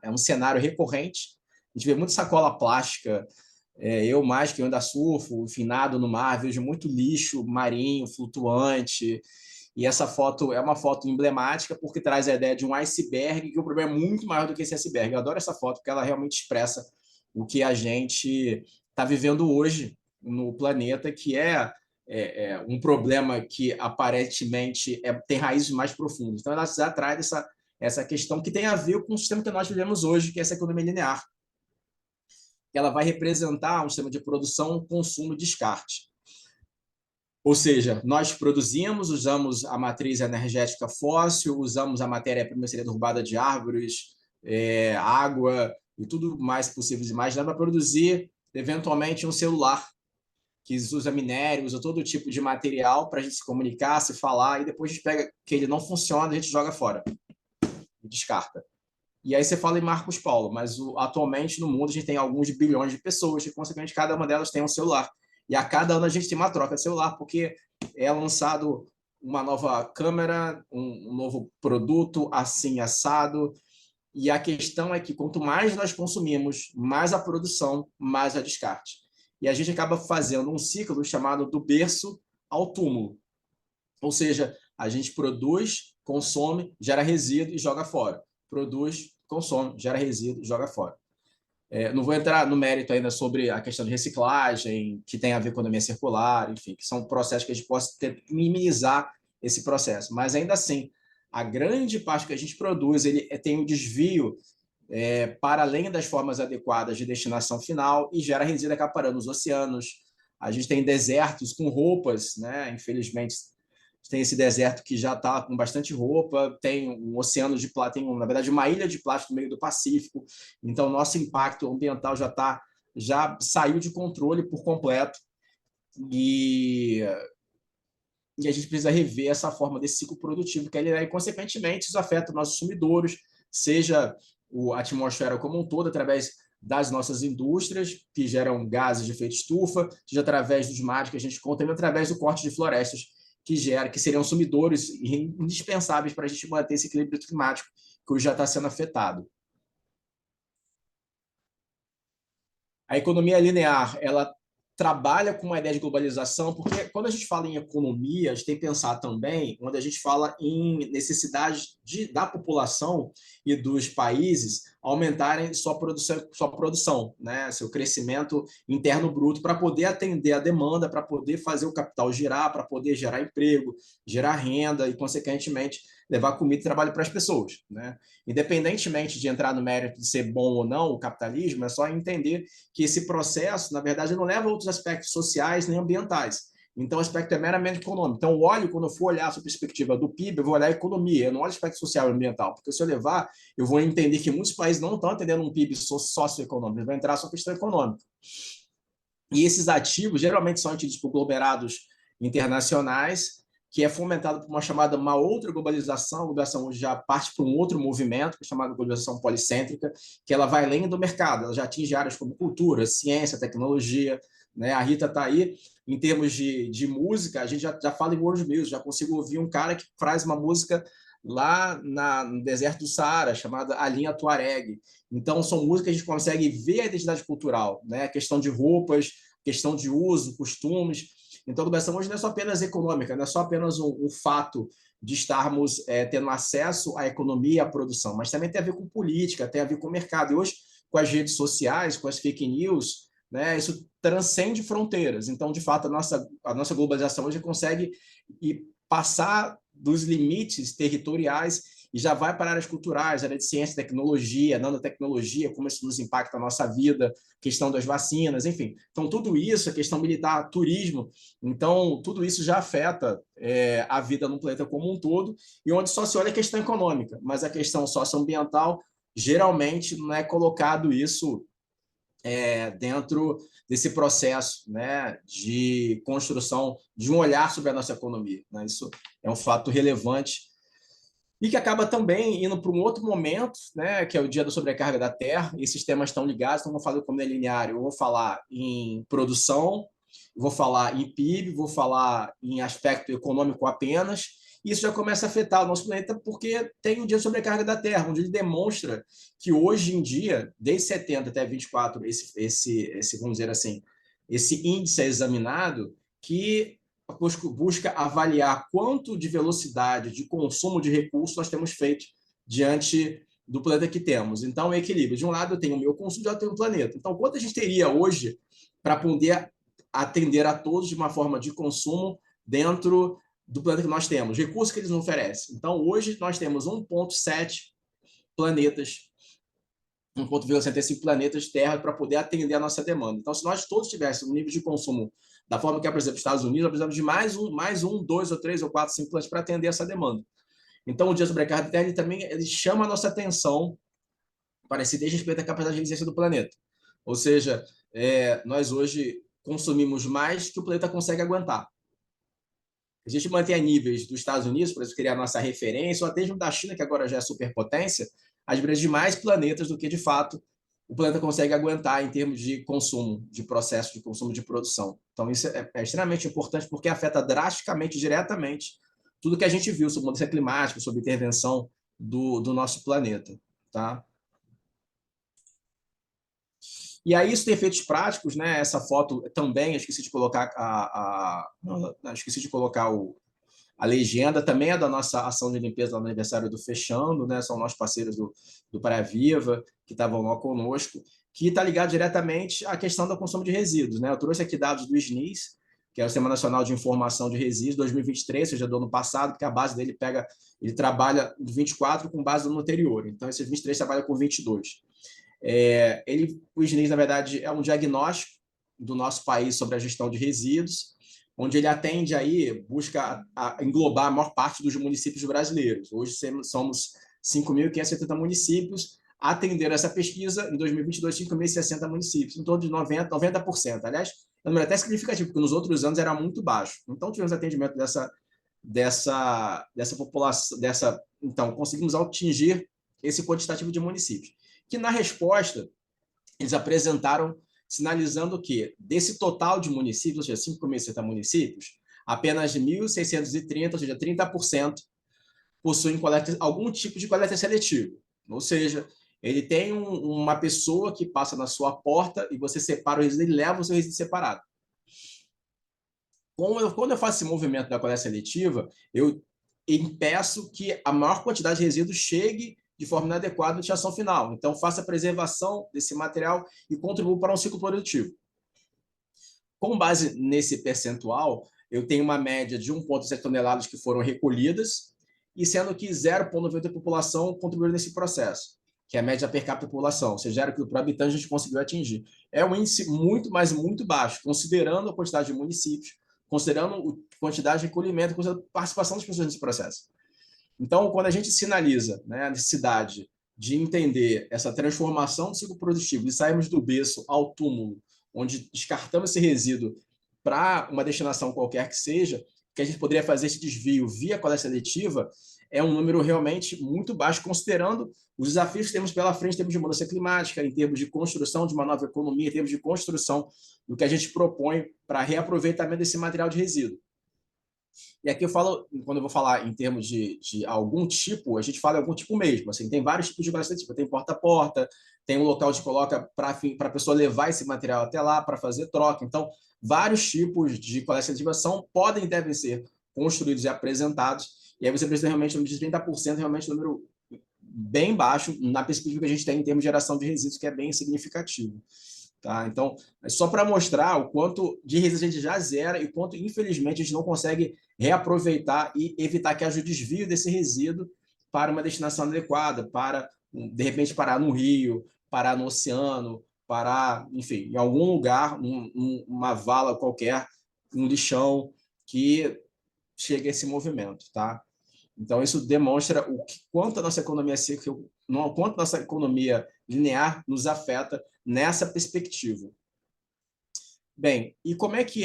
um cenário recorrente. A gente vê muita sacola plástica, eu mais que eu ainda surfo, enfim, nado no mar, vejo muito lixo marinho, flutuante, E essa foto é uma foto emblemática porque traz a ideia de um iceberg, que o problema é muito maior do que esse iceberg. Eu adoro essa foto porque ela realmente expressa o que a gente está vivendo hoje no planeta, que é um problema que aparentemente tem raízes mais profundas. Então, ela traz essa questão que tem a ver com o sistema que nós vivemos hoje, que é essa economia linear. Ela vai representar um sistema de produção, consumo e descarte. Ou seja, nós produzimos, usamos a matriz energética fóssil, usamos a matéria-prima seria derrubada de árvores, água e tudo mais possível imaginar para produzir, eventualmente, um celular que usa minério, usa todo tipo de material para a gente se comunicar, se falar, e depois a gente pega que ele não funciona, a gente joga fora, descarta. E aí você fala em Marcos Paulo, mas atualmente no mundo a gente tem alguns bilhões de pessoas e, consequentemente, cada uma delas tem um celular. E a cada ano a gente tem uma troca de celular, porque é lançado uma nova câmera, um novo produto, assim, assado. E a questão é que quanto mais nós consumimos, mais a produção, mais a descarte. E a gente acaba fazendo um ciclo chamado do berço ao túmulo. Ou seja, a gente produz, consome, gera resíduo e joga fora. Produz, consome, gera resíduo e joga fora. Não vou entrar no mérito ainda sobre a questão de reciclagem, que tem a ver com a economia circular, enfim, que são processos que a gente possa minimizar esse processo. Mas, ainda assim, a grande parte que a gente produz ele tem um desvio para além das formas adequadas de destinação final e gera resíduo acaparando os oceanos. A gente tem desertos com roupas, né? Infelizmente, tem esse deserto que já está com bastante roupa, tem um oceano de plástico, tem, na verdade, uma ilha de plástico no meio do Pacífico. Então, nosso impacto ambiental já saiu de controle por completo. E a gente precisa rever essa forma desse ciclo produtivo, que e, consequentemente, isso afeta nossos consumidores, seja a atmosfera como um todo, através das nossas indústrias, que geram gases de efeito estufa, seja através dos mares que a gente contamina, através do corte de florestas, que seriam sumidores indispensáveis para a gente manter esse equilíbrio climático, que hoje já está sendo afetado. A economia linear, ela trabalha com uma ideia de globalização, porque quando a gente fala em economia, a gente tem que pensar também quando a gente fala em necessidade da população e dos países aumentarem sua produção, né? Seu crescimento interno bruto para poder atender a demanda, para poder fazer o capital girar, para poder gerar emprego, gerar renda e, consequentemente, levar comida e trabalho para as pessoas, né? Independentemente de entrar no mérito de ser bom ou não o capitalismo, é só entender que esse processo, na verdade, não leva a outros aspectos sociais nem ambientais. Então, o aspecto é meramente econômico. Então, quando eu for olhar a perspectiva do PIB, eu vou olhar a economia, eu não olho o aspecto social e ambiental, porque se eu levar, eu vou entender que muitos países não estão atendendo um PIB socioeconômico, eles vão entrar só questão econômica. E esses ativos geralmente são ativos por conglomerados internacionais, que é fomentado por uma outra globalização. A globalização hoje já parte para um outro movimento, que é chamado globalização policêntrica, que ela vai além do mercado, ela já atinge áreas como cultura, ciência, tecnologia, né? A Rita está aí. Em termos de música, a gente já fala em world music, já consigo ouvir um cara que faz uma música lá no deserto do Saara, chamada A Linha Tuareg. Então, são músicas que a gente consegue ver a identidade cultural, né? A questão de roupas, questão de uso, costumes. Então, a globalização hoje não é só apenas econômica, não é só apenas um fato de estarmos tendo acesso à economia e à produção, mas também tem a ver com política, tem a ver com o mercado. E hoje, com as redes sociais, com as fake news, né, isso transcende fronteiras. Então, de fato, a nossa globalização hoje consegue passar dos limites territoriais e já vai para áreas culturais, área de ciência, tecnologia, nanotecnologia, como isso nos impacta a nossa vida, questão das vacinas, enfim. Então, tudo isso, a questão militar, turismo, então, tudo isso já afeta a vida no planeta como um todo, e onde só se olha a questão econômica, mas a questão socioambiental, geralmente, não é colocado isso dentro desse processo, né, de construção de um olhar sobre a nossa economia, né? Isso é um fato relevante e que acaba também indo para um outro momento, né, que é o dia da sobrecarga da Terra. Esses temas estão ligados, então vou falar como é linear, eu vou falar em produção, vou falar em PIB, vou falar em aspecto econômico apenas. Isso já começa a afetar o nosso planeta porque tem o dia da sobrecarga da Terra, onde ele demonstra que hoje em dia, desde 70 até 24, vamos dizer assim, esse índice é examinado, que busca avaliar quanto de velocidade, de consumo de recursos nós temos feito diante do planeta que temos. Então, é equilíbrio. De um lado, eu tenho o meu consumo, de outro, eu tenho o planeta. Então, quanto a gente teria hoje para poder atender a todos de uma forma de consumo dentro do planeta que nós temos, recursos que eles nos oferecem. Então, hoje, nós temos 1,7 planetas, 1,65 planetas Terra para poder atender a nossa demanda. Então, se nós todos tivéssemos um nível de consumo da forma que é, por exemplo, os Estados Unidos, nós precisamos de mais um, 2 ou 3 ou 4, 5 planetas para atender essa demanda. Então, o Dia sobre a Carta Terra ele chama a nossa atenção para esse desrespeito à capacidade de resistência do planeta. Ou seja, nós hoje consumimos mais que o planeta consegue aguentar. A gente mantém a níveis dos Estados Unidos, por exemplo, criar a nossa referência, ou até mesmo da China, que agora já é superpotência, às vezes de mais planetas do que, de fato, o planeta consegue aguentar em termos de consumo, de processo de consumo, de produção. Então, isso é extremamente importante porque afeta drasticamente, diretamente, tudo que a gente viu sobre mudança climática, sobre intervenção do nosso planeta. Tá? E aí isso tem efeitos práticos, né? Essa foto também, esqueci de colocar esqueci de colocar a legenda, também é da nossa ação de limpeza no aniversário do Fechando, né? São nossos parceiros do Praia Viva, que estavam lá conosco, que está ligado diretamente à questão do consumo de resíduos, né? Eu trouxe aqui dados do SNIS, que é o Sistema Nacional de Informação de Resíduos, 2023, ou seja, do ano passado, porque a base dele ele trabalha 24 com base no anterior, então esse 23 trabalha com 22. O SNIS, na verdade, é um diagnóstico do nosso país sobre a gestão de resíduos, onde ele atende aí, busca englobar a maior parte dos municípios brasileiros. Hoje somos 5.570 municípios, atenderam essa pesquisa, em 2022, 5.060 municípios, em torno de 90%. Aliás, é um número até significativo, porque nos outros anos era muito baixo. Então, tivemos atendimento dessa população, então, conseguimos atingir esse quantitativo de municípios. Que, na resposta, eles apresentaram sinalizando que, desse total de municípios, ou seja, 5.060 municípios, apenas 1.630, ou seja, 30%, possuem algum tipo de coleta seletiva. Ou seja, ele tem uma pessoa que passa na sua porta e você separa o resíduo, ele leva o seu resíduo separado. Quando eu faço esse movimento da coleta seletiva, eu impeço que a maior quantidade de resíduos chegue de forma inadequada na destinação final. Então, faça a preservação desse material e contribua para um ciclo produtivo. Com base nesse percentual, eu tenho uma média de 1,7 toneladas que foram recolhidas, e sendo que 0,90 da população contribuiu nesse processo, que é a média per capita da população, ou seja, 0 kg por habitante a gente conseguiu atingir. É um índice muito, mas muito baixo, considerando a quantidade de municípios, considerando a quantidade de recolhimento, considerando a participação das pessoas nesse processo. Então, quando a gente sinaliza, né, a necessidade de entender essa transformação do ciclo produtivo e sairmos do berço ao túmulo, onde descartamos esse resíduo para uma destinação qualquer que seja, que a gente poderia fazer esse desvio via coleta seletiva, é um número realmente muito baixo, considerando os desafios que temos pela frente em termos de mudança climática, em termos de construção de uma nova economia, em termos de construção do que a gente propõe para reaproveitamento desse material de resíduo. E aqui eu falo, quando eu vou falar em termos de algum tipo, a gente fala algum tipo mesmo. Assim, tem vários tipos de coleta seletiva. Tem porta a porta, tem um local de coloca para a pessoa levar esse material até lá para fazer troca. Então, vários tipos de coleta seletiva podem e devem ser construídos e apresentados. E aí você precisa realmente de 30%, realmente um número bem baixo na perspectiva que a gente tem em termos de geração de resíduos, que é bem significativo. Tá? Então, é só para mostrar o quanto de resíduos a gente já zera e o quanto, infelizmente, a gente não consegue reaproveitar e evitar que haja o desvio desse resíduo para uma destinação adequada, para, de repente, parar no rio, parar no oceano, parar, enfim, em algum lugar, uma vala qualquer, um lixão, que chegue a esse movimento. Tá? Então, isso demonstra quanto a nossa economia quanto a nossa economia linear nos afeta nessa perspectiva. Bem, e como é que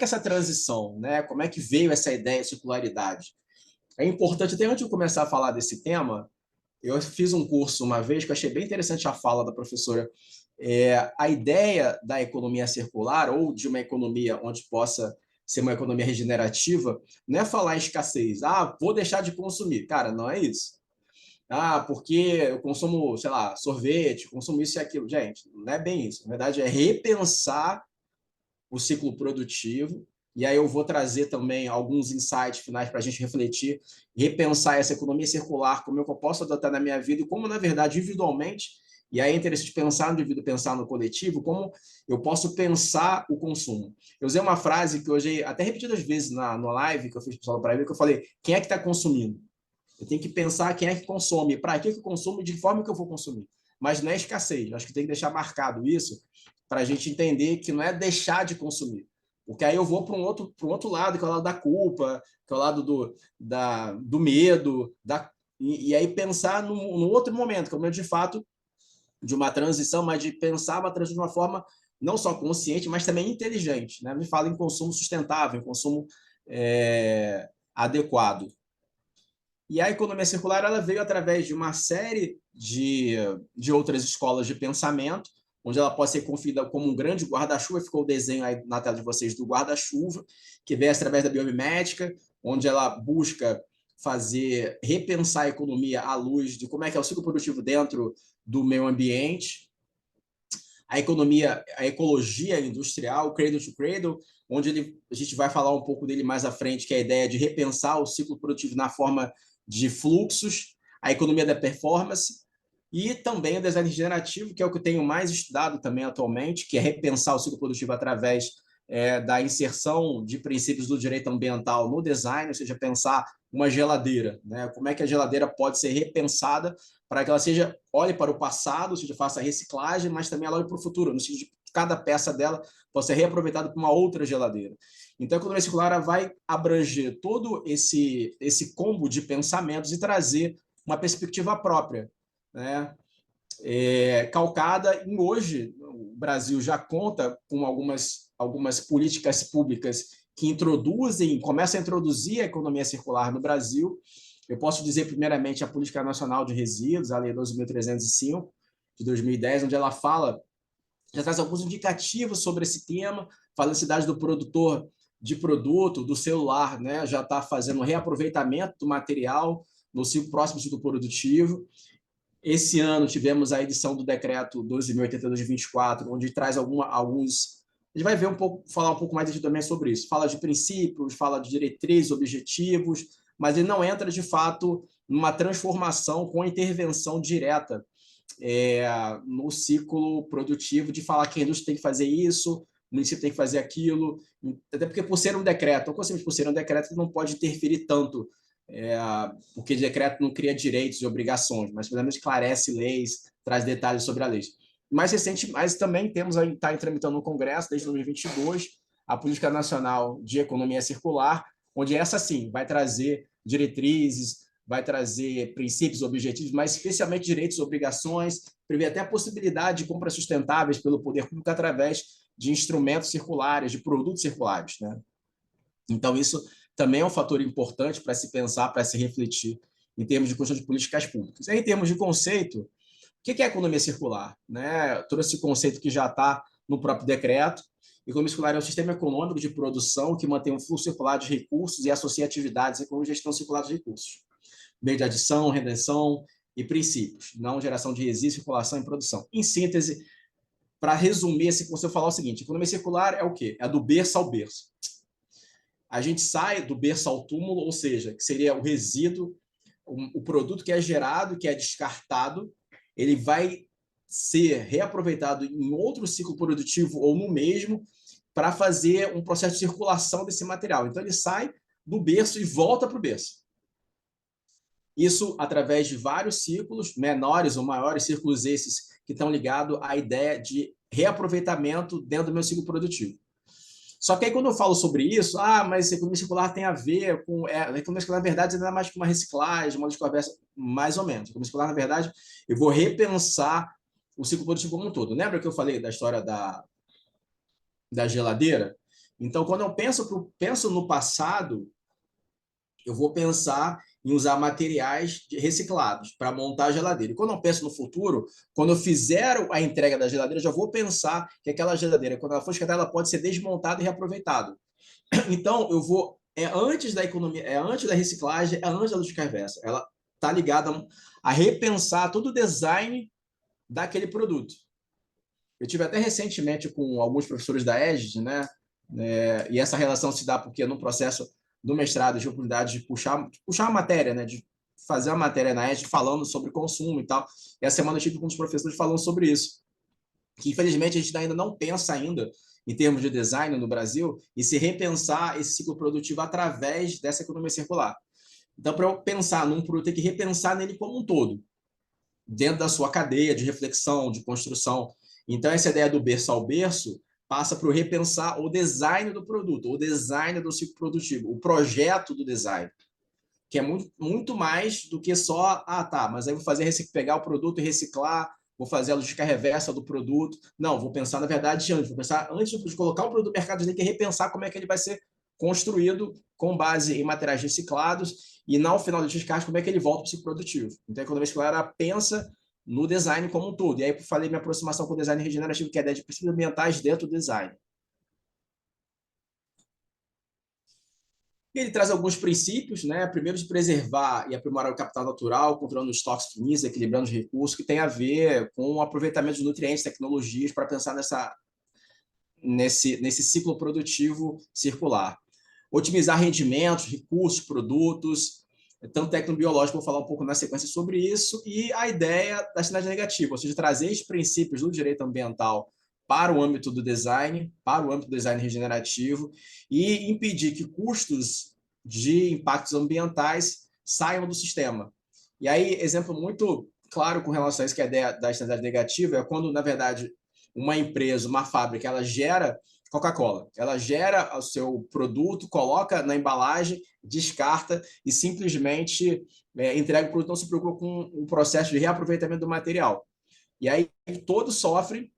essa transição, né? Como é que veio essa ideia de circularidade? É importante, até antes de começar a falar desse tema, eu fiz um curso uma vez que eu achei bem interessante a fala da professora. A ideia da economia circular, ou de uma economia onde possa ser uma economia regenerativa, não é falar em escassez. Vou deixar de consumir. Cara, não é isso. Porque eu consumo, sei lá, sorvete, consumo isso e aquilo. Gente, não é bem isso. Na verdade, é repensar o ciclo produtivo, e aí eu vou trazer também alguns insights finais para a gente refletir, repensar essa economia circular, como eu posso adotar na minha vida e como, na verdade, individualmente, e aí é interessante pensar no indivíduo, pensar no coletivo, como eu posso pensar o consumo. Eu usei uma frase que hoje, até repetidas vezes na live que eu fiz para o Prime, que eu falei, quem é que está consumindo? Eu tenho que pensar quem é que consome, para que eu consumo e de que forma que eu vou consumir. Mas não é escassez, acho que tem que deixar marcado isso para a gente entender que não é deixar de consumir. Porque aí eu vou para um outro lado, que é o lado da culpa, que é o lado do medo, e aí pensar num outro momento, que é o momento de fato de uma transição, mas de pensar uma transição de uma forma não só consciente, mas também inteligente. Né? Me fala em consumo sustentável, em consumo adequado. E a economia circular ela veio através de uma série de outras escolas de pensamento, onde ela pode ser confundida como um grande guarda-chuva, ficou o desenho aí na tela de vocês do guarda-chuva, que vem através da biomimética, onde ela busca repensar a economia à luz de como é que é o ciclo produtivo dentro do meio ambiente, a ecologia industrial, Cradle to Cradle, onde a gente vai falar um pouco dele mais à frente, que é a ideia de repensar o ciclo produtivo na forma de fluxos, a economia da performance e também o design regenerativo, que é o que eu tenho mais estudado também atualmente, que é repensar o ciclo produtivo através da inserção de princípios do direito ambiental no design, ou seja, pensar uma geladeira, né? Como é que a geladeira pode ser repensada para que ela olhe para o passado, ou seja, faça reciclagem, mas também ela olhe para o futuro, no sentido de que cada peça dela possa ser reaproveitada para uma outra geladeira. Então, a economia circular vai abranger todo esse combo de pensamentos e trazer uma perspectiva própria, né? Calcada em hoje, o Brasil já conta com algumas políticas públicas que começam a introduzir a economia circular no Brasil. Eu posso dizer, primeiramente, a Política Nacional de Resíduos, a Lei 12.305, de 2010, onde ela já traz alguns indicativos sobre esse tema, fala da necessidade do produtor de produto, do celular, né, já está fazendo um reaproveitamento do material no próximo ciclo produtivo. Esse ano tivemos a edição do decreto 12.082 de 24, onde traz alguns... A gente vai falar um pouco mais também sobre isso. Fala de princípios, fala de diretrizes, objetivos, mas ele não entra, de fato, numa transformação com intervenção direta no ciclo produtivo, de falar que a indústria tem que fazer isso, o município tem que fazer aquilo, até porque por ser um decreto, ou por ser um decreto, ele não pode interferir tanto, porque decreto não cria direitos e obrigações, mas pelo menos esclarece leis, traz detalhes sobre a lei. Mais recente, mas também está tramitando no Congresso, desde 2022, a Política Nacional de Economia Circular, onde essa sim vai trazer diretrizes, vai trazer princípios, objetivos, mas especialmente direitos e obrigações, prevê até a possibilidade de compras sustentáveis pelo poder público através de instrumentos circulares, de produtos circulares, né? Então, isso também é um fator importante para se pensar, para se refletir em termos de construção de políticas públicas. E aí, em termos de conceito, o que é a economia circular? Né? Todo esse conceito que já está no próprio decreto. Economia circular é um sistema econômico de produção que mantém um fluxo circular de recursos e associa atividades com gestão circular dos recursos, meio de adição, redenção e princípios, não geração de resíduos, circulação e produção. Em síntese, para resumir esse conceito, eu falar o seguinte: economia circular é o quê? É do berço ao berço. A gente sai do berço ao túmulo, ou seja, que seria o resíduo, o produto que é gerado, que é descartado, ele vai ser reaproveitado em outro ciclo produtivo ou no mesmo para fazer um processo de circulação desse material. Então, ele sai do berço e volta para o berço. Isso através de vários ciclos, menores ou maiores, círculos esses que estão ligados à ideia de reaproveitamento dentro do meu ciclo produtivo. Só que aí, quando eu falo sobre isso, mas a economia circular tem a ver com... a economia circular, na verdade, não é mais que uma reciclagem, uma descoberta, mais ou menos. A economia circular, na verdade, eu vou repensar o ciclo produtivo como um todo. Lembra que eu falei da história da geladeira? Então, quando eu penso no passado, eu vou pensar em usar materiais reciclados para montar a geladeira. E quando eu penso no futuro, quando eu fizer a entrega da geladeira, já vou pensar que aquela geladeira, quando ela for descartada, ela pode ser desmontada e reaproveitada. Então, eu vou... antes da economia, antes da reciclagem, antes da lógica reversa. Ela está ligada a repensar todo o design daquele produto. Eu tive até recentemente com alguns professores da EGED, né, E essa relação se dá porque no processo do mestrado eu tive a oportunidade de puxar a matéria, né, de fazer uma matéria na ESG falando sobre consumo e tal. E essa semana eu tive com os professores falando sobre isso, que infelizmente a gente ainda não pensa ainda em termos de design no Brasil e se repensar esse ciclo produtivo através dessa economia circular. Então, para eu pensar num produto, tem que repensar nele como um todo, dentro da sua cadeia de reflexão, de construção. Então, essa ideia do berço ao berço passa por repensar o design do produto, o design do ciclo produtivo, o projeto do design, que é muito mais do que só, tá, mas aí vou fazer pegar o produto e reciclar, vou fazer a logística reversa do produto. Não, vou pensar, na verdade, vou pensar antes de colocar o produto no mercado, tem que repensar como é que ele vai ser construído com base em materiais reciclados e, no final do descarte, como é que ele volta para o ciclo produtivo. Então, a economia circular pensa no design como um todo. E aí eu falei minha aproximação com o design regenerativo, que é a ideia de princípios ambientais dentro do design. Ele traz alguns princípios, né? Primeiro, de preservar e aprimorar o capital natural, controlando os estoques finis, equilibrando os recursos, que tem a ver com o aproveitamento de nutrientes, tecnologias, para pensar nesse ciclo produtivo circular. Otimizar rendimentos, recursos, produtos, tanto tecnobiológico, vou falar um pouco na sequência sobre isso, e a ideia da externalidade negativa, ou seja, trazer esses princípios do direito ambiental para o âmbito do design, para o âmbito do design regenerativo, e impedir que custos de impactos ambientais saiam do sistema. E aí, exemplo muito claro com relação a isso, que é a ideia da externalidade negativa, é quando, na verdade, uma empresa, uma fábrica, ela gera Coca-Cola. Ela gera o seu produto, coloca na embalagem, descarta e simplesmente entrega o produto, não se preocupa com o processo de reaproveitamento do material. E aí todos sofrem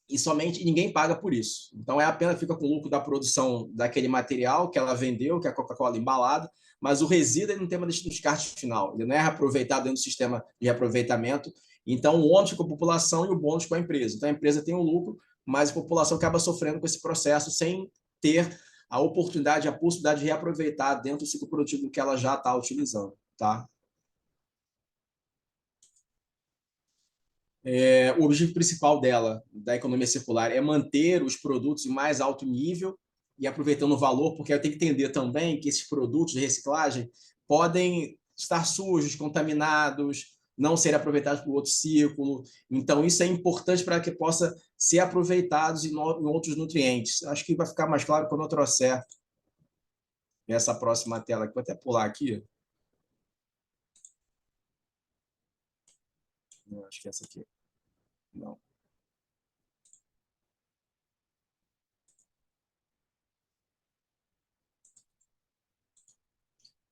e somente ninguém paga por isso. Então, apenas fica com o lucro da produção daquele material que ela vendeu, que é a Coca-Cola embalada, mas o resíduo não tem uma descarte final. Ele não é reaproveitado dentro do sistema de reaproveitamento. Então, o ônus com a população e o bônus com a empresa. Então, a empresa tem um lucro, mas a população acaba sofrendo com esse processo sem ter a oportunidade, a possibilidade de reaproveitar dentro do ciclo produtivo que ela já está utilizando. Tá? O objetivo principal dela, da economia circular, é manter os produtos em mais alto nível e aproveitando o valor, porque eu tenho que entender também que esses produtos de reciclagem podem estar sujos, contaminados, não serem aproveitados para o outro ciclo. Então, isso é importante para que possa ser aproveitados em outros nutrientes. Acho que vai ficar mais claro quando eu trouxer essa próxima tela, que vou até pular aqui. Não, acho que é essa aqui. Não.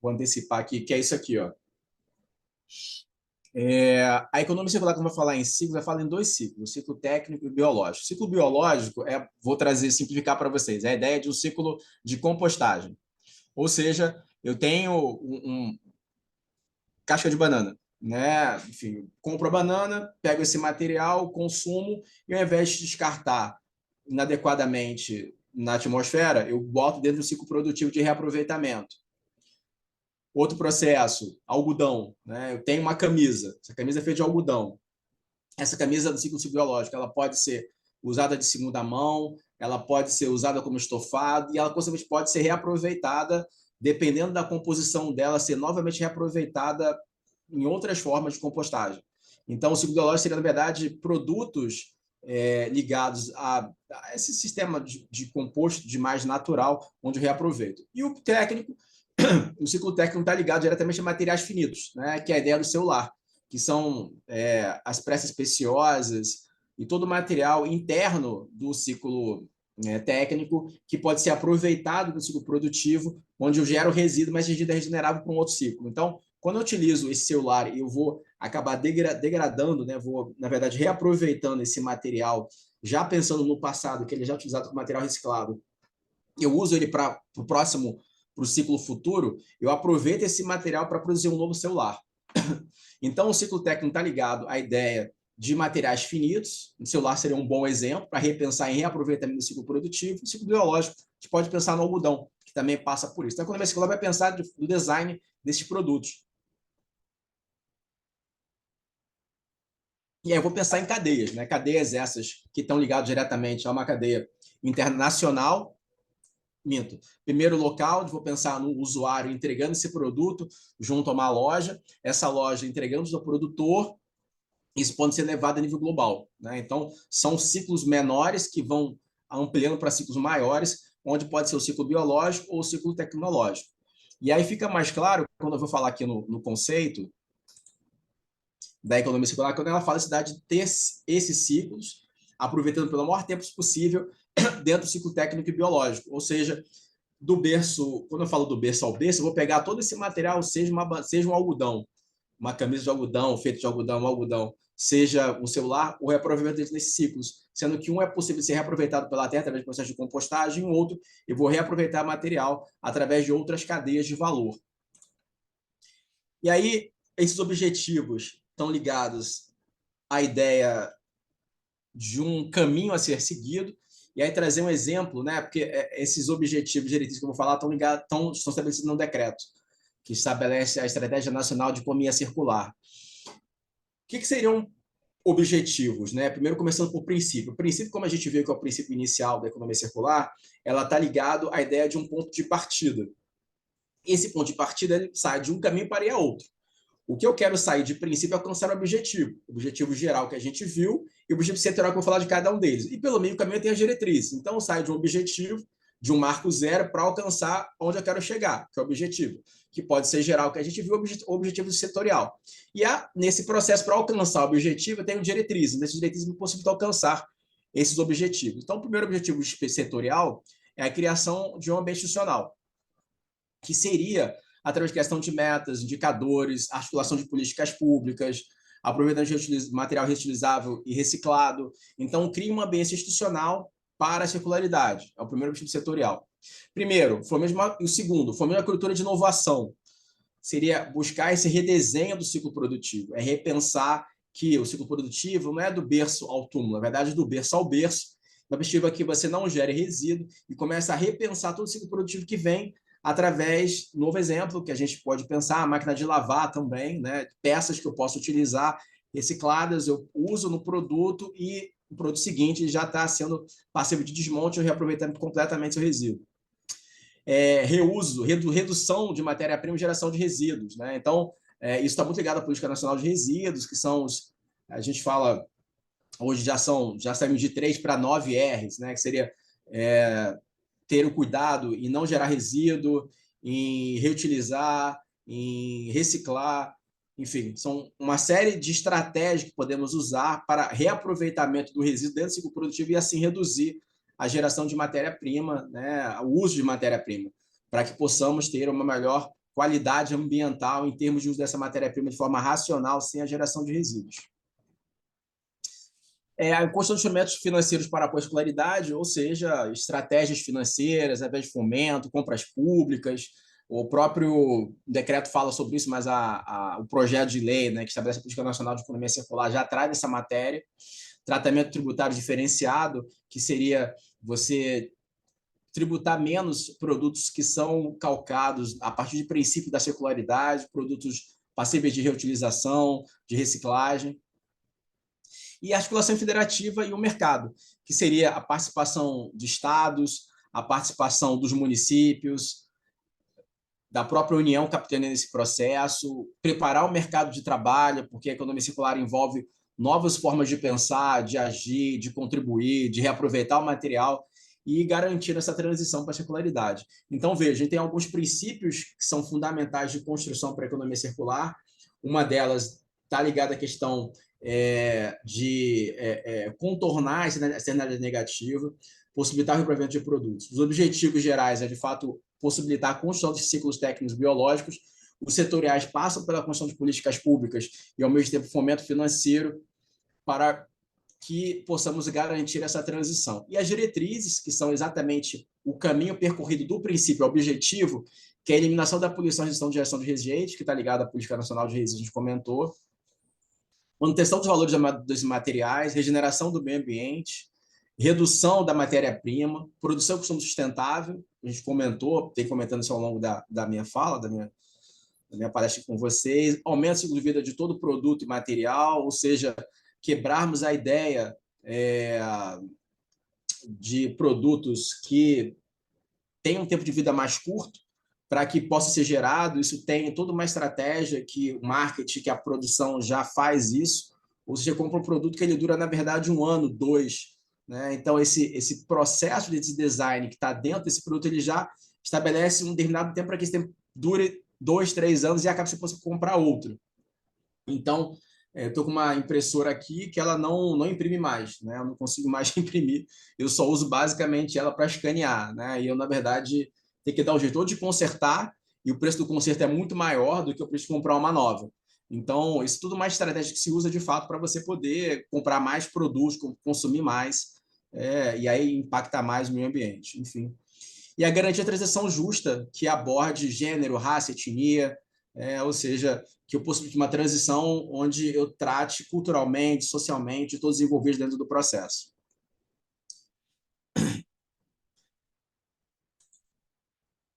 Vou antecipar aqui, que é isso aqui, ó. A economia circular, como eu vou falar em ciclos, eu falo em dois ciclos, o ciclo técnico e biológico. O ciclo biológico, vou simplificar para vocês, é a ideia de um ciclo de compostagem. Ou seja, eu tenho casca de banana, né? Enfim, compro a banana, pego esse material, consumo, e ao invés de descartar inadequadamente na atmosfera, eu boto dentro do ciclo produtivo de reaproveitamento. Outro processo, algodão. Né? Eu tenho uma camisa, essa camisa é feita de algodão. Essa camisa do ciclo biológico, ela pode ser usada de segunda mão, ela pode ser usada como estofado e ela constantemente pode ser reaproveitada, dependendo da composição dela, ser novamente reaproveitada em outras formas de compostagem. Então, o ciclo biológico seria, na verdade, produtos ligados a esse sistema de composto de mais natural, onde eu reaproveito. E o técnico, o ciclo técnico está ligado diretamente a materiais finitos, né? Que é a ideia do celular, que são as pressas especiosas e todo o material interno do ciclo técnico que pode ser aproveitado no ciclo produtivo, onde eu gero resíduo, mas resíduo é regenerável para um outro ciclo. Então, quando eu utilizo esse celular e eu vou acabar degradando, né? Vou, na verdade, reaproveitando esse material, já pensando no passado, que ele já é utilizado como material reciclado, eu uso ele para o próximo, para o ciclo futuro, eu aproveito esse material para produzir um novo celular. Então, o ciclo técnico está ligado à ideia de materiais finitos, o celular seria um bom exemplo para repensar em reaproveitamento do ciclo produtivo. O ciclo biológico, a gente pode pensar no algodão, que também passa por isso. Então, a economia circular vai pensar do design desses produtos. E aí eu vou pensar em cadeias, né? Cadeias essas que estão ligadas diretamente a uma cadeia internacional, minto. Primeiro local, onde vou pensar no usuário entregando esse produto junto a uma loja, essa loja entregando ao produtor, isso pode ser levado a nível global, né? Então, são ciclos menores que vão ampliando para ciclos maiores, onde pode ser o ciclo biológico ou o ciclo tecnológico. E aí fica mais claro, quando eu vou falar aqui no conceito da economia circular, quando ela fala de ter esses ciclos, aproveitando pelo maior tempo possível dentro do ciclo técnico e biológico. Ou seja, do berço, quando eu falo do berço ao berço, eu vou pegar todo esse material, seja um algodão, uma camisa de algodão, feito de algodão, um algodão, seja um celular, o reaproveitamento nesses ciclos, sendo que um é possível ser reaproveitado pela terra através do processo de compostagem, e o outro eu vou reaproveitar material através de outras cadeias de valor. E aí, esses objetivos estão ligados à ideia de um caminho a ser seguido, e aí trazer um exemplo, né? Porque esses objetivos diretrizes que eu vou falar estão estabelecidos no decreto, que estabelece a Estratégia Nacional de Economia Circular. O que seriam objetivos, né? Primeiro, começando por princípio. O princípio, como a gente viu que é o princípio inicial da economia circular, ela está ligado à ideia de um ponto de partida. Esse ponto de partida ele sai de um caminho para ir a outro. O que eu quero sair de princípio é alcançar o objetivo geral que a gente viu e o objetivo setorial que eu vou falar de cada um deles. E pelo meio do caminho tem as diretrizes. Então, eu saio de um objetivo, de um marco zero, para alcançar onde eu quero chegar, que é o objetivo, que pode ser geral, que a gente viu, o objetivo setorial. E nesse processo, para alcançar o objetivo, eu tenho diretrizes. Essas diretrizes me possibilitam alcançar esses objetivos. Então, o primeiro objetivo setorial é a criação de um ambiente institucional, que seria através de questão de metas, indicadores, articulação de políticas públicas, aproveitamento de material reutilizável e reciclado. Então, cria um ambiente institucional para a circularidade. É o primeiro objetivo setorial. Primeiro, e o segundo, fomento a cultura de inovação. Seria buscar esse redesenho do ciclo produtivo, é repensar que o ciclo produtivo não é do berço ao túmulo, na verdade, do berço ao berço. O objetivo é que você não gere resíduo e comece a repensar todo o ciclo produtivo que vem através, novo exemplo, que a gente pode pensar, a máquina de lavar também, né? Peças que eu posso utilizar recicladas, eu uso no produto e o produto seguinte já está sendo passivo de desmonte ou reaproveitamento completamente seu resíduo. Reuso, redução de matéria-prima e geração de resíduos, né? Então, isso está muito ligado à Política Nacional de Resíduos, que são a gente fala, hoje já saímos de 3 para 9 R's, né? Que seria ter o cuidado em não gerar resíduo, em reutilizar, em reciclar, enfim, são uma série de estratégias que podemos usar para reaproveitamento do resíduo dentro do ciclo produtivo e assim reduzir a geração de matéria-prima, né, o uso de matéria-prima, para que possamos ter uma melhor qualidade ambiental em termos de uso dessa matéria-prima de forma racional, sem a geração de resíduos. A construção de instrumentos financeiros para a pós-escolaridade, ou seja, estratégias financeiras, através de fomento, compras públicas. O próprio decreto fala sobre isso, mas o projeto de lei, né, que estabelece a Política Nacional de Economia Circular, já traz essa matéria. Tratamento tributário diferenciado, que seria você tributar menos produtos que são calcados a partir de princípio da circularidade, produtos passíveis de reutilização, de reciclagem. E a articulação federativa e o mercado, que seria a participação de estados, a participação dos municípios, da própria União capitaneando esse processo, preparar o mercado de trabalho, porque a economia circular envolve novas formas de pensar, de agir, de contribuir, de reaproveitar o material e garantir essa transição para a circularidade. Então, veja, a gente tem alguns princípios que são fundamentais de construção para a economia circular. Uma delas está ligada à questão de contornar a externalidade negativa, possibilitar o reaproveitamento de produtos. Os objetivos gerais de fato, possibilitar a construção de ciclos técnicos biológicos. Os setoriais passam pela construção de políticas públicas e, ao mesmo tempo, fomento financeiro para que possamos garantir essa transição. E as diretrizes, que são exatamente o caminho percorrido do princípio ao objetivo, que é a eliminação da poluição e gestão de geração de resíduos, que está ligada à Política Nacional de Resíduos, a gente comentou, manutenção dos valores dos materiais, regeneração do meio ambiente, redução da matéria-prima, produção e consumo sustentável, a gente comentou, tem comentando isso ao longo da minha fala, da minha palestra com vocês, aumento do ciclo de vida de todo produto e material, ou seja, quebrarmos a ideia de produtos que tem um tempo de vida mais curto para que possa ser gerado. Isso tem toda uma estratégia que o marketing, que a produção já faz isso. Ou seja, compra um produto que ele dura, na verdade, 1 ano, 2. Né? Então, esse processo de design que está dentro desse produto, ele já estabelece um determinado tempo para que esse tempo dure 2, 3 anos e acabe você possa comprar outro. Então, eu estou com uma impressora aqui que ela não imprime mais, né? Eu não consigo mais imprimir, eu só uso basicamente ela para escanear, né? E eu, na verdade, tenho que dar o jeito de consertar, e o preço do conserto é muito maior do que o preço de comprar uma nova. Então, isso tudo é uma estratégia que se usa de fato para você poder comprar mais produtos, consumir mais, e aí impactar mais o meio ambiente, enfim. E a garantia de transição justa, que aborde gênero, raça, etnia, ou seja, que eu possibilite uma transição onde eu trate culturalmente, socialmente, todos os envolvidos dentro do processo.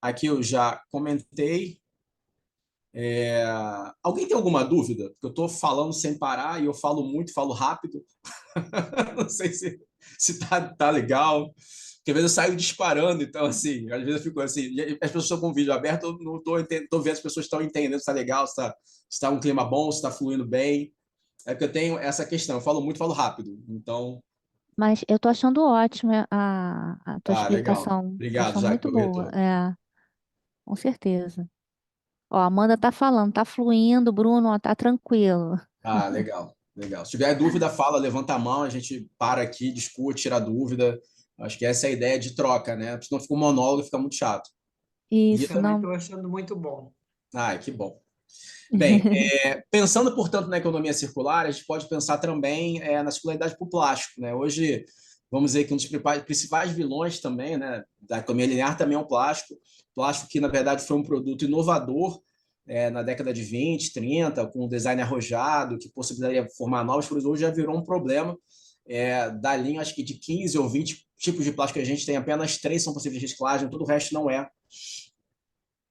Aqui eu já comentei. Alguém tem alguma dúvida? Porque eu estou falando sem parar e eu falo muito, falo rápido. Não sei se tá legal. Porque às vezes eu saio disparando, então, assim, às vezes eu fico assim, as pessoas estão com o vídeo aberto, eu não estou vendo, as pessoas estão entendendo se está legal, se está um clima bom, se está fluindo bem. É porque eu tenho essa questão, eu falo muito, falo rápido. Então, Mas eu tô achando ótima a tua legal. explicação. Tô Obrigado, achando Jaque, muito pelo boa. retorno. Com certeza. Ó, a Amanda tá falando, tá fluindo, Bruno, ó, tá tranquilo. Legal, legal. Se tiver dúvida, fala, levanta a mão, a gente para aqui, discute, tira dúvida. Acho que essa é a ideia de troca, né? Senão fica um monólogo e fica muito chato. Eu Isso, também não. estou achando muito bom. Que bom. Bem, pensando, portanto, na economia circular, a gente pode pensar também na circularidade para o plástico. Né? Hoje, vamos dizer que um dos principais vilões também, né, da economia linear também é o plástico. Plástico que, na verdade, foi um produto inovador na década de 20, 30, com um design arrojado, que possibilitaria formar novos produtos. Hoje já virou um problema. Da linha, acho que de 15 ou 20 tipos de plástico que a gente tem, apenas 3 são possíveis de reciclagem, todo o resto não é.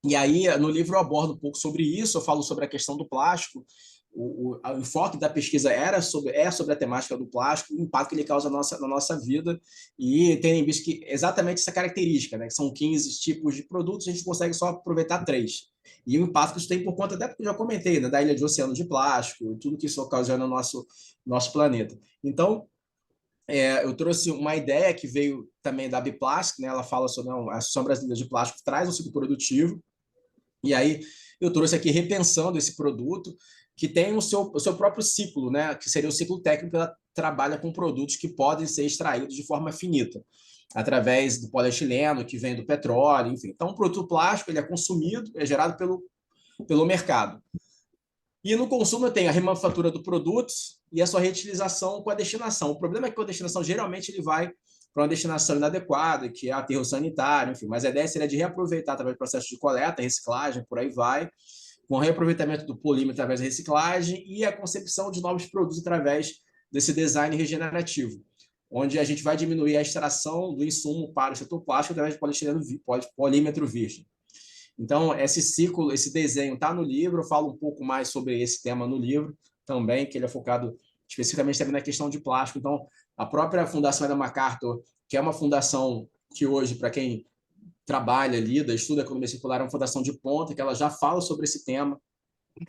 E aí, no livro, eu abordo um pouco sobre isso, eu falo sobre a questão do plástico. O enfoque da pesquisa é sobre a temática do plástico, o impacto que ele causa na nossa vida, e tem visto que exatamente essa característica, né, que são 15 tipos de produtos, a gente consegue só aproveitar 3. E o impacto que isso tem por conta, até porque eu já comentei, né, da ilha de oceano de plástico, e tudo que isso ocasiona no nosso planeta. Então, eu trouxe uma ideia que veio também da Biplastic, né, ela fala sobre a Associação Brasileira de Plástico, traz um ciclo produtivo. E aí eu trouxe aqui repensando esse produto, que tem o seu próprio ciclo, né? Que seria o ciclo técnico, ela trabalha com produtos que podem ser extraídos de forma finita, através do polietileno, que vem do petróleo, enfim. Então, o produto plástico ele é consumido, é gerado pelo mercado. E no consumo eu tenho a remanufatura do produto e a sua reutilização com a destinação. O problema é que com a destinação, geralmente, ele vai para uma destinação inadequada, que é aterro sanitário, enfim. Mas a ideia seria de reaproveitar através do processo de coleta, reciclagem, por aí vai, com o reaproveitamento do polímero através da reciclagem e a concepção de novos produtos através desse design regenerativo, onde a gente vai diminuir a extração do insumo para o setor plástico através de polímetro virgem. Então, esse ciclo, esse desenho está no livro, eu falo um pouco mais sobre esse tema no livro também, que ele é focado especificamente também na questão de plástico. Então, a própria Fundação Ellen MacArthur, que é uma fundação que hoje, para quem trabalha, lida, estuda economia circular, é uma fundação de ponta, que ela já fala sobre esse tema,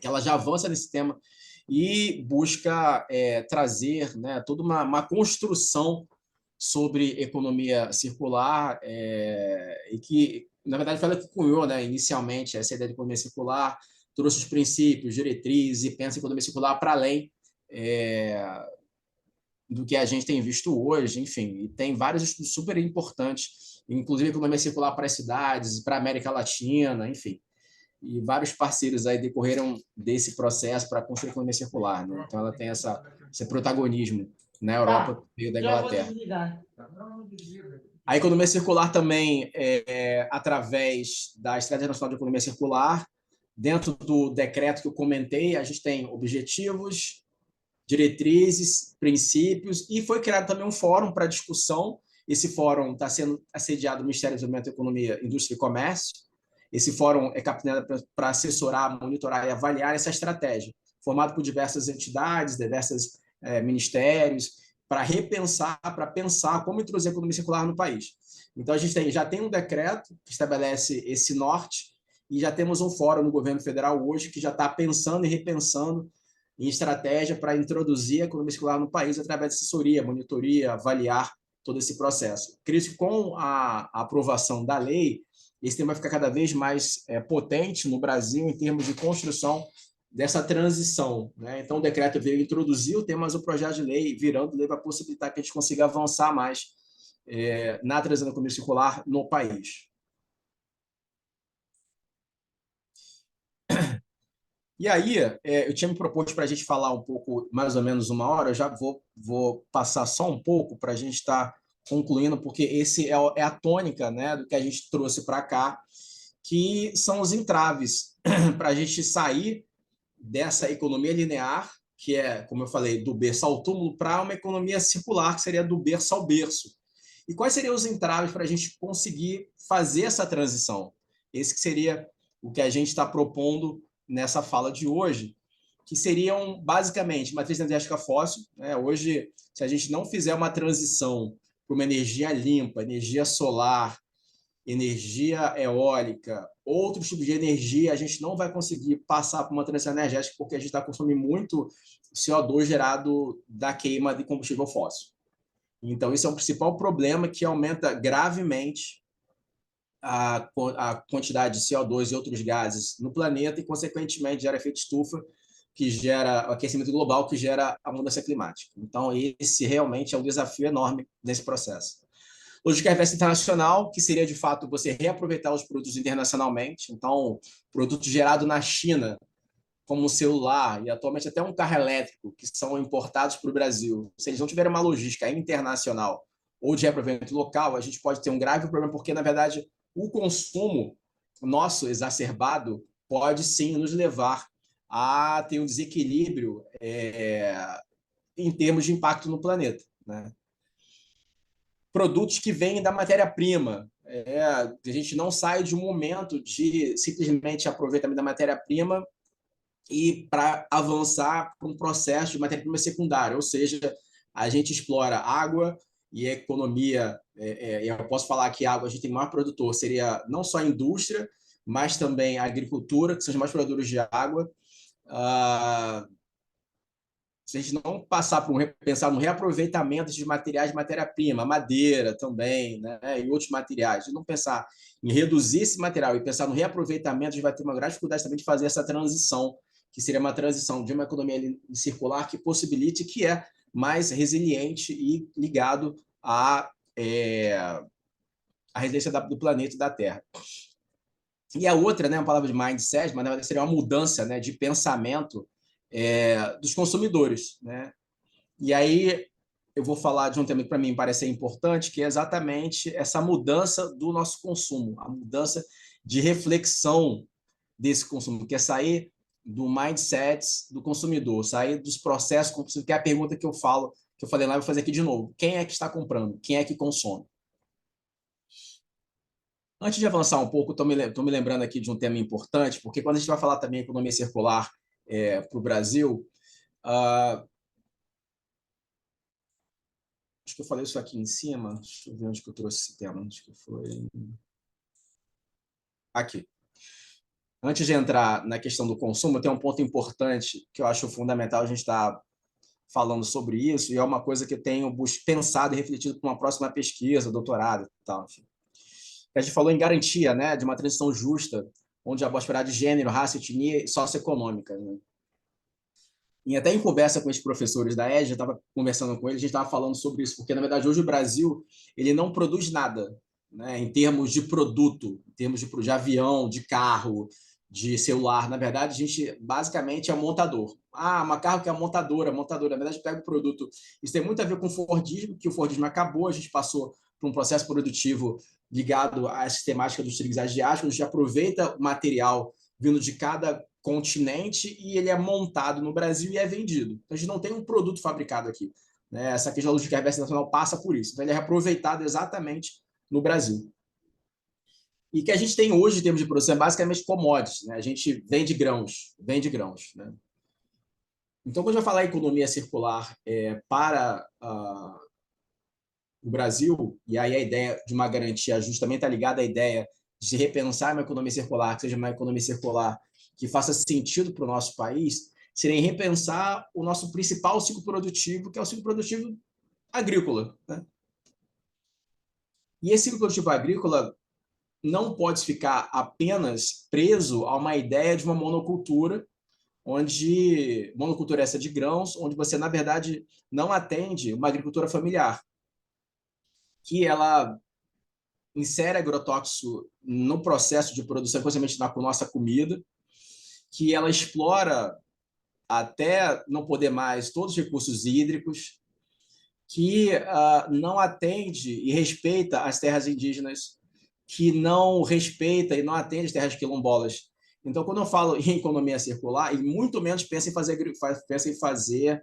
que ela já avança nesse tema e busca trazer, né, toda uma construção sobre economia circular e que, na verdade, foi ela que cunhou, né, inicialmente essa ideia de economia circular, trouxe os princípios, diretrizes e pensa a economia circular para além do que a gente tem visto hoje, enfim, e tem vários estudos super importantes, inclusive economia circular para as cidades, para a América Latina, enfim, e vários parceiros aí decorreram desse processo para construir a economia circular, né? Então ela tem esse protagonismo na Europa e da Inglaterra. A economia circular também, através da Estratégia Nacional de Economia Circular, dentro do decreto que eu comentei, a gente tem objetivos, diretrizes, princípios, e foi criado também um fórum para discussão. Esse fórum está sendo assediado no Ministério do Desenvolvimento, Economia, Indústria e Comércio. Esse fórum é capitaneado para assessorar, monitorar e avaliar essa estratégia, formado por diversas entidades, diversos ministérios, para repensar, para pensar como introduzir a economia circular no país. Então, a gente já tem um decreto que estabelece esse norte e já temos um fórum no governo federal hoje que já está pensando e repensando em estratégia para introduzir a economia circular no país através de assessoria, monitoria, avaliar todo esse processo. Acredito que com a aprovação da lei, esse tema vai ficar cada vez mais potente no Brasil em termos de construção dessa transição, né? Então, o decreto veio introduzir o tema, mas o projeto de lei, virando lei, vai possibilitar que a gente consiga avançar mais na transição da economia circular no país. E aí, eu tinha me proposto para a gente falar um pouco, mais ou menos 1 hora, eu já vou passar só um pouco para a gente estar concluindo, porque esse é a tônica, né, do que a gente trouxe para cá, que são os entraves para a gente sair dessa economia linear, que é, como eu falei, do berço ao túmulo, para uma economia circular, que seria do berço ao berço. E quais seriam os entraves para a gente conseguir fazer essa transição? Esse que seria o que a gente está propondo nessa fala de hoje, que seriam, basicamente, matriz energética fóssil, né? Hoje, se a gente não fizer uma transição para uma energia limpa, energia solar, energia eólica, outros tipos de energia, a gente não vai conseguir passar por uma transição energética porque a gente está consumindo muito CO2 gerado da queima de combustível fóssil. Então, esse é o principal problema que aumenta gravemente a quantidade de CO2 e outros gases no planeta e, consequentemente, gera efeito estufa, que gera o aquecimento global, que gera a mudança climática. Então, esse realmente é um desafio enorme nesse processo. Logística reversa internacional, que seria, de fato, você reaproveitar os produtos internacionalmente. Então, produto gerado na China, como um celular e atualmente até um carro elétrico, que são importados para o Brasil, se eles não tiverem uma logística internacional ou de reaproveitamento local, a gente pode ter um grave problema, porque, na verdade, o consumo nosso exacerbado pode, sim, nos levar a ter um desequilíbrio em termos de impacto no planeta, né? Produtos que vêm da matéria-prima. A gente não sai de um momento de simplesmente aproveitamento da matéria-prima e para avançar para um processo de matéria-prima secundária, ou seja, a gente explora água e a economia, eu posso falar que a água a gente tem maior produtor, seria não só a indústria, mas também a agricultura, que são os mais produtores de água. Se a gente não passar por pensar no reaproveitamento de materiais de matéria-prima, madeira também, né, e outros materiais, se não pensar em reduzir esse material e pensar no reaproveitamento, a gente vai ter uma grande dificuldade também de fazer essa transição, que seria uma transição de uma economia circular que possibilite, que é mais resiliente e ligado à resiliência do planeta e da Terra. E a outra, né, uma palavra de mindset, mas na verdade seria uma mudança, né, de pensamento dos consumidores, né? E aí eu vou falar de um tema que para mim parece ser importante, que é exatamente essa mudança do nosso consumo, a mudança de reflexão desse consumo, que é sair do mindset do consumidor, sair dos processos consumidores, que é a pergunta que eu falei lá, eu vou fazer aqui de novo. Quem é que está comprando? Quem é que consome? Antes de avançar um pouco, estou me lembrando aqui de um tema importante, porque quando a gente vai falar também de economia circular para o Brasil, acho que eu falei isso aqui em cima, deixa eu ver onde que eu trouxe esse tema, acho que foi aqui. Antes de entrar na questão do consumo, tem um ponto importante que eu acho fundamental a gente estar falando sobre isso, e é uma coisa que eu tenho pensado e refletido para uma próxima pesquisa, doutorado e tal. Enfim. A gente falou em garantia, né, de uma transição justa, onde a prosperidade de gênero, raça, etnia e socioeconômica. Né? E até em conversa com os professores da EJA, eu estava conversando com eles, a gente estava falando sobre isso, porque, na verdade, hoje o Brasil ele não produz nada, né, em termos de produto, em termos de avião, de carro, de celular. Na verdade, a gente basicamente é um montador. Uma carro que é montadora. Na verdade, pega o produto. Isso tem muito a ver com o Fordismo, que o Fordismo acabou, a gente passou por um processo produtivo ligado à sistemática dos trigos asiáticos, a gente aproveita o material vindo de cada continente e ele é montado no Brasil e é vendido. Então, a gente não tem um produto fabricado aqui. Né? Essa questão da logística reversa internacional passa por isso. Então, ele é aproveitado exatamente no Brasil. E o que a gente tem hoje em termos de produção é basicamente commodities. Né? A gente vende grãos. Né? Então, quando eu falar em economia circular para o Brasil, e aí a ideia de uma garantia justa também está ligada à ideia de se repensar uma economia circular, que seja uma economia circular que faça sentido para o nosso país, seria repensar o nosso principal ciclo produtivo, que é o ciclo produtivo agrícola, né? E esse ciclo produtivo agrícola não pode ficar apenas preso a uma ideia de uma monocultura, onde monocultura essa de grãos, onde você, na verdade, não atende uma agricultura familiar, que ela insere agrotóxico no processo de produção, principalmente com a nossa comida, que ela explora até não poder mais todos os recursos hídricos, que não atende e respeita as terras indígenas, que não respeita e não atende as terras quilombolas. Então, quando eu falo em economia circular, e muito menos pensa em fazer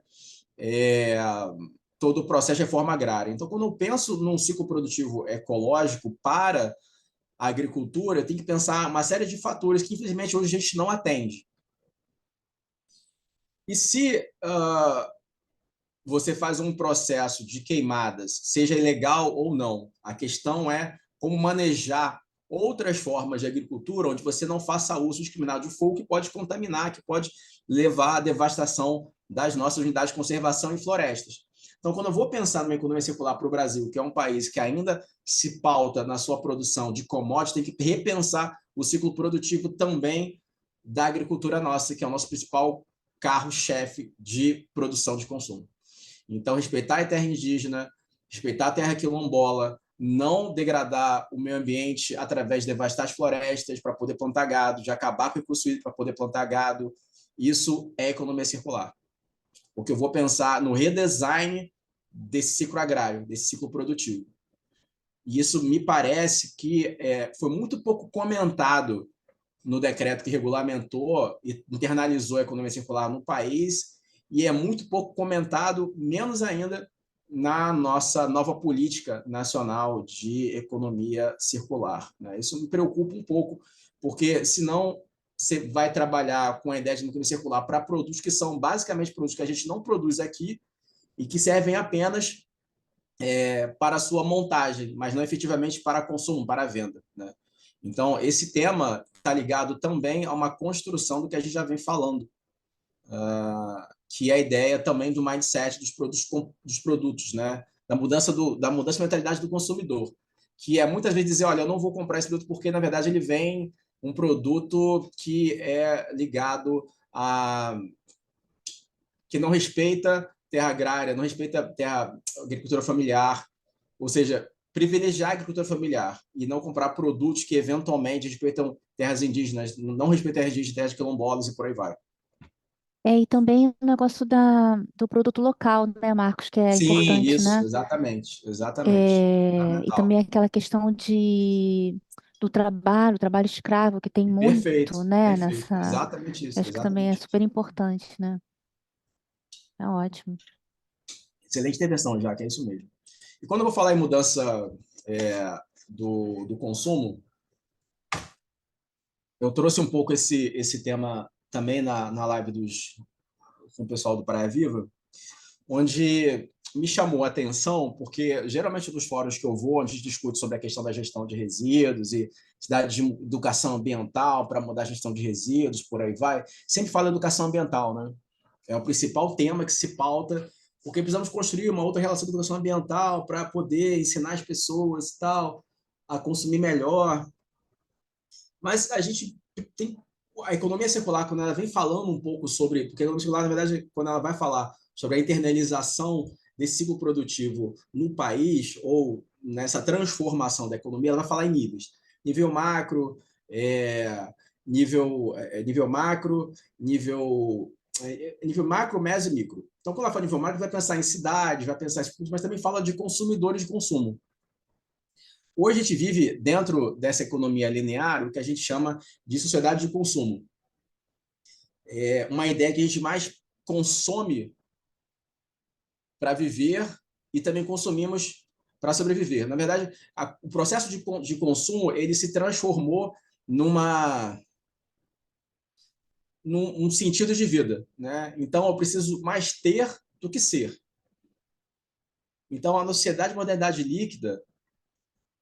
todo o processo de reforma agrária. Então, quando eu penso num ciclo produtivo ecológico para a agricultura, eu tenho que pensar uma série de fatores que, infelizmente, hoje a gente não atende. E se você faz um processo de queimadas, seja ilegal ou não, a questão é como manejar outras formas de agricultura onde você não faça uso indiscriminado de fogo, que pode contaminar, que pode levar à devastação das nossas unidades de conservação e florestas. Então, quando eu vou pensar numa economia circular para o Brasil, que é um país que ainda se pauta na sua produção de commodities, tem que repensar o ciclo produtivo também da agricultura nossa, que é o nosso principal carro-chefe de produção de consumo. Então, respeitar a terra indígena, respeitar a terra quilombola, não degradar o meio ambiente através de devastar as florestas para poder plantar gado, de acabar com o recurso hídrico para poder plantar gado. Isso é economia circular. Porque eu vou pensar no redesign desse ciclo agrário, desse ciclo produtivo. E isso me parece que foi muito pouco comentado no decreto que regulamentou e internalizou a economia circular no país, e é muito pouco comentado, menos ainda, na nossa nova política nacional de economia circular, né? Isso me preocupa um pouco, porque senão você vai trabalhar com a ideia de economia circular para produtos que são basicamente produtos que a gente não produz aqui e que servem apenas para a sua montagem, mas não efetivamente para consumo, para a venda, né? Então, esse tema está ligado também a uma construção do que a gente já vem falando, que é a ideia também do mindset dos produtos, né? Da mudança de mentalidade do consumidor, que é muitas vezes dizer, olha, eu não vou comprar esse produto porque, na verdade, ele vem um produto que é ligado a... que não respeita terra agrária, não respeita agricultura familiar, ou seja, privilegiar a agricultura familiar e não comprar produtos que eventualmente respeitam terras indígenas, não respeitam terras indígenas, terras quilombolas e por aí vai. E também o negócio do produto local, né, Marcos, que é Sim, importante, isso, né? exatamente, exatamente. E Fundamental. também aquela questão do trabalho escravo, que tem Perfeito, muito, né, perfeito. nessa. Exatamente isso, Acho que também é exatamente isso. super importante, né? É ótimo. Excelente intervenção, Jaque, é isso mesmo. E quando eu vou falar em mudança do consumo, eu trouxe um pouco esse tema também na live com o pessoal do Praia Viva, onde me chamou a atenção, porque geralmente nos fóruns que eu vou, onde a gente discute sobre a questão da gestão de resíduos e cidade de educação ambiental para mudar a gestão de resíduos, por aí vai, sempre fala educação ambiental, né? É o principal tema que se pauta, porque precisamos construir uma outra relação de educação ambiental para poder ensinar as pessoas e tal a consumir melhor. Mas a gente tem a economia circular, quando ela vem falando um pouco sobre, porque a economia circular, na verdade, quando ela vai falar sobre a internalização desse ciclo produtivo no país ou nessa transformação da economia, ela vai falar em níveis. Nível macro, nível macro, nível macro, meso e micro. Então, quando ela fala nível macro, vai pensar em cidades, vai pensar em, mas também fala de consumidores de consumo. Hoje a gente vive dentro dessa economia linear o que a gente chama de sociedade de consumo. É uma ideia que a gente mais consome para viver e também consumimos para sobreviver. Na verdade, o processo de consumo ele se transformou num num sentido de vida, né? Então, eu preciso mais ter do que ser. Então, a sociedade de modernidade líquida,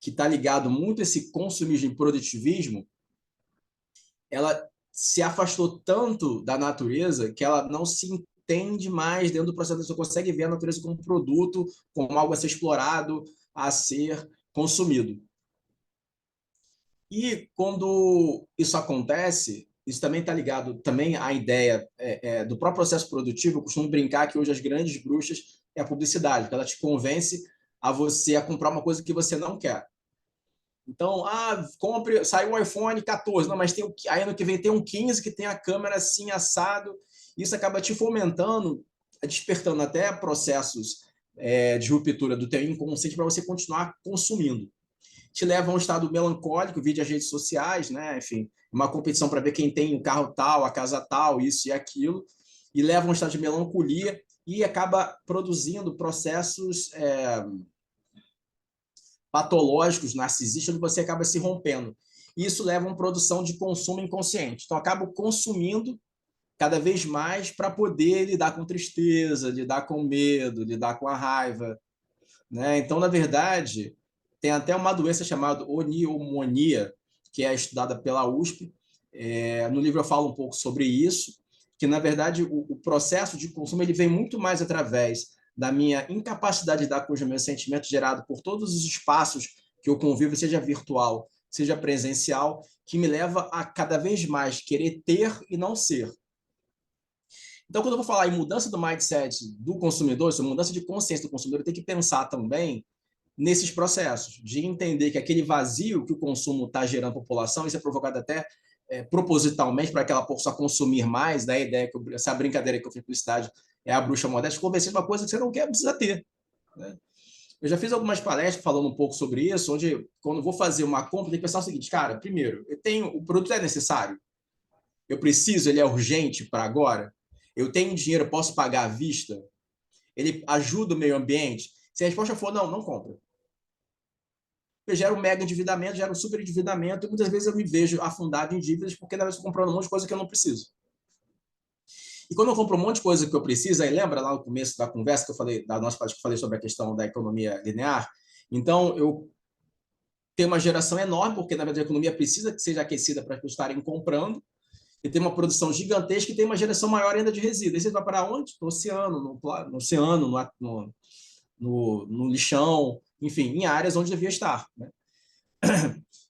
que está ligado muito a esse consumismo e produtivismo, ela se afastou tanto da natureza que ela não se entende mais dentro do processo. Você consegue ver a natureza como produto, como algo a ser explorado, a ser consumido. E quando isso acontece, isso também está ligado também à ideia do próprio processo produtivo. Eu costumo brincar que hoje as grandes bruxas é a publicidade, porque ela te convence a você a comprar uma coisa que você não quer. Então, compre, saiu um iPhone 14, não, mas tem aí ano que vem tem um 15 que tem a câmera assim assado. Isso acaba te fomentando, despertando até processos de ruptura do teu inconsciente para você continuar consumindo. Te leva a um estado melancólico, via as redes sociais, né? Enfim, uma competição para ver quem tem o carro tal, a casa tal, isso e aquilo, e leva a um estado de melancolia e acaba produzindo processos patológicos, narcisistas, onde você acaba se rompendo. E isso leva a uma produção de consumo inconsciente. Então, acabo consumindo cada vez mais para poder lidar com tristeza, lidar com medo, lidar com a raiva, né? Então, na verdade, tem até uma doença chamada oniomonia, que é estudada pela USP. No livro eu falo um pouco sobre isso, que, na verdade, o processo de consumo ele vem muito mais através da minha incapacidade de lidar com os meus sentimentos gerados por todos os espaços que eu convivo, seja virtual, seja presencial, que me leva a cada vez mais querer ter e não ser. Então, quando eu vou falar em mudança do mindset do consumidor, essa mudança de consciência do consumidor, eu tenho que pensar também nesses processos, de entender que aquele vazio que o consumo está gerando na população, isso é provocado até propositalmente para que ela possa consumir mais, da ideia que essa brincadeira que eu fiz publicidade é a bruxa modesta, convencer de uma coisa que você não quer, precisa ter. Né? Eu já fiz algumas palestras falando um pouco sobre isso, onde, quando eu vou fazer uma compra, tem que pensar o seguinte, cara, primeiro, o produto é necessário? Eu preciso, ele é urgente para agora? Eu tenho dinheiro, posso pagar à vista? Ele ajuda o meio ambiente? Se a resposta for não, não compra. Eu gero um mega endividamento, gero um super endividamento, e muitas vezes eu me vejo afundado em dívidas porque na verdade estou comprando um monte de coisa que eu não preciso. E quando eu compro um monte de coisa que eu preciso, aí lembra lá no começo da conversa que eu falei, da nossa parte que eu falei sobre a questão da economia linear? Então, eu tenho uma geração enorme, porque na verdade a economia precisa que seja aquecida para que estarem comprando, e tem uma produção gigantesca e tem uma geração maior ainda de resíduos. E você vai para onde? No oceano, no lixão, enfim, em áreas onde devia estar. Né?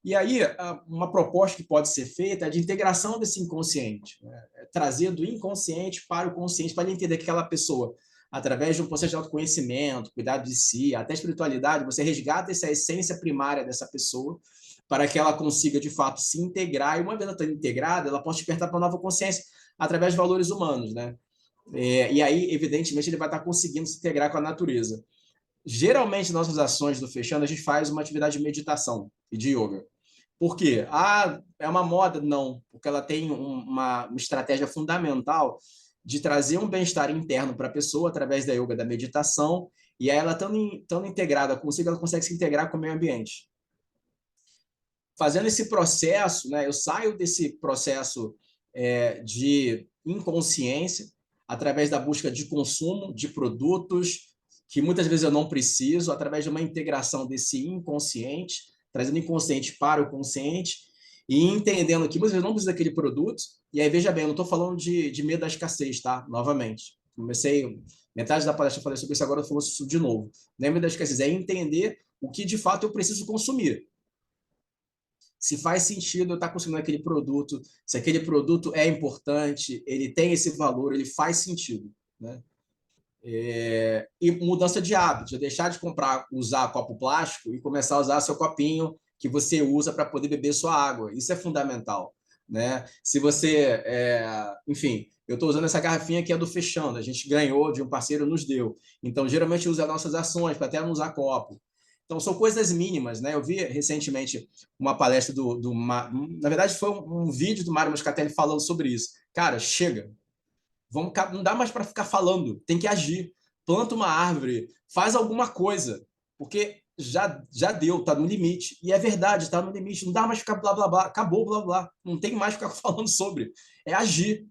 E aí, uma proposta que pode ser feita é de integração desse inconsciente, né? Trazer do inconsciente para o consciente, para ele entender que aquela pessoa, através de um processo de autoconhecimento, cuidado de si, até espiritualidade, você resgata essa essência primária dessa pessoa para que ela consiga, de fato, se integrar, e uma vez ela está integrada, ela pode despertar para uma nova consciência através de valores humanos. Né? E aí, evidentemente, ele vai estar conseguindo se integrar com a natureza. Geralmente, nossas ações do Fechando, a gente faz uma atividade de meditação e de yoga. Por quê? É uma moda? Não, porque ela tem uma estratégia fundamental de trazer um bem-estar interno para a pessoa através da yoga, da meditação, e aí ela estando integrada consigo, ela consegue se integrar com o meio ambiente. Fazendo esse processo, né, eu saio desse processo de inconsciência através da busca de consumo de produtos que muitas vezes eu não preciso, através de uma integração desse inconsciente, trazendo o inconsciente para o consciente e entendendo que muitas vezes eu não preciso daquele produto. E aí, veja bem, eu não estou falando de medo da escassez, tá? Novamente. Metade da palestra eu falei sobre isso, agora eu falo isso de novo. Não é medo da escassez, é entender o que de fato eu preciso consumir. Se faz sentido eu estar consumindo aquele produto, se aquele produto é importante, ele tem esse valor, ele faz sentido, né? E mudança de hábito, de deixar de usar copo plástico e começar a usar seu copinho que você usa para poder beber sua água. Isso é fundamental. Né? Se você, enfim, eu estou usando essa garrafinha que é do Fechando, a gente ganhou de um parceiro, nos deu. Então, geralmente usa as nossas ações para até não usar copo. Então, são coisas mínimas. Né? Eu vi recentemente uma palestra na verdade, foi um vídeo do Mário Moscatelli falando sobre isso. Cara, chega. Não dá mais para ficar falando, tem que agir. Planta uma árvore, faz alguma coisa, porque já deu, está no limite. E é verdade, está no limite, não dá mais ficar blá blá blá, acabou blá blá, não tem mais ficar falando sobre, é agir.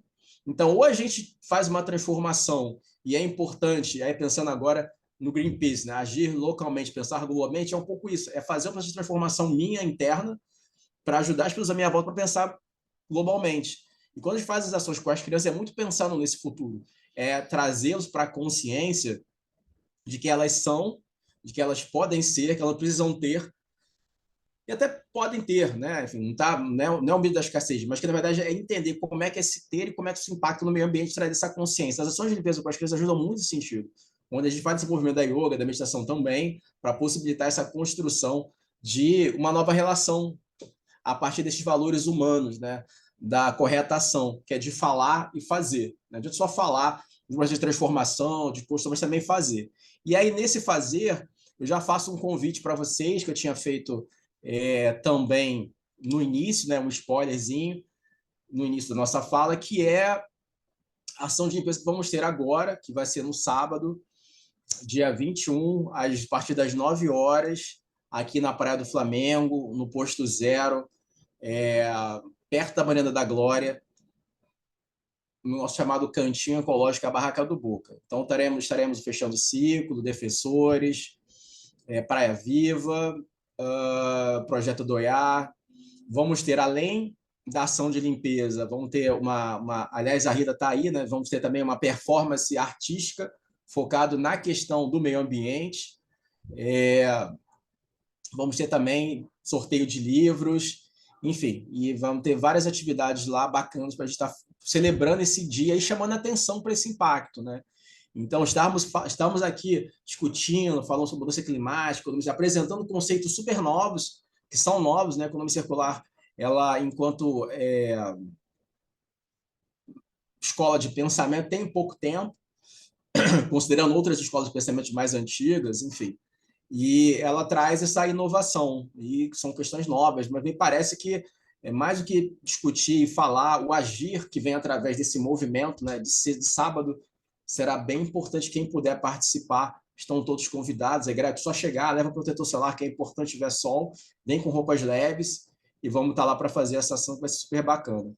Então, ou a gente faz uma transformação, e é importante, aí pensando agora no Greenpeace, né? Agir localmente, pensar globalmente, é um pouco isso, é fazer um processo de transformação minha interna para ajudar as pessoas à minha volta para pensar globalmente. E quando a gente faz as ações com as crianças, é muito pensando nesse futuro, é trazê-los para a consciência de que elas são, de que elas podem ser, que elas precisam ter, e até podem ter, né? Enfim, não é o medo da escassez, mas que na verdade é entender como é que é se ter e como é que isso impacta no meio ambiente, traz essa consciência. As ações de limpeza com as crianças ajudam muito nesse sentido, onde a gente faz desenvolvimento da yoga, da meditação também, para possibilitar essa construção de uma nova relação a partir desses valores humanos, né? Da correta ação, que é de falar e fazer. Não adianta só falar de uma transformação, de postura, mas também fazer. E aí, nesse fazer, eu já faço um convite para vocês, que eu tinha feito também no início, né, um spoilerzinho, no início da nossa fala, que é a ação de limpeza que vamos ter agora, que vai ser no sábado, dia 21, a partir das 9 horas, aqui na Praia do Flamengo, no Posto Zero, perto da Marina da Glória, no nosso chamado Cantinho Ecológico, a Barraca do Boca. Então, estaremos fechando o ciclo, defensores, Praia Viva, Projeto Doiá. Vamos ter, além da ação de limpeza, vamos ter aliás, a Rita está aí, né? Vamos ter também uma performance artística focado na questão do meio ambiente. Vamos ter também sorteio de livros, enfim, e vamos ter várias atividades lá bacanas para a gente estar celebrando esse dia e chamando atenção para esse impacto, né? Então, estamos aqui discutindo, falando sobre mudança climática, apresentando conceitos super novos, que são novos, né? A economia circular, ela, enquanto escola de pensamento, tem pouco tempo, considerando outras escolas de pensamento mais antigas, enfim. E ela traz essa inovação, e são questões novas, mas me parece que é mais do que discutir e falar, o agir que vem através desse movimento, né, de sábado, será bem importante. Quem puder participar, estão todos convidados, é grátis, só chegar, leva protetor solar, que é importante, tiver sol, vem com roupas leves, e vamos estar lá para fazer essa ação, que vai ser super bacana.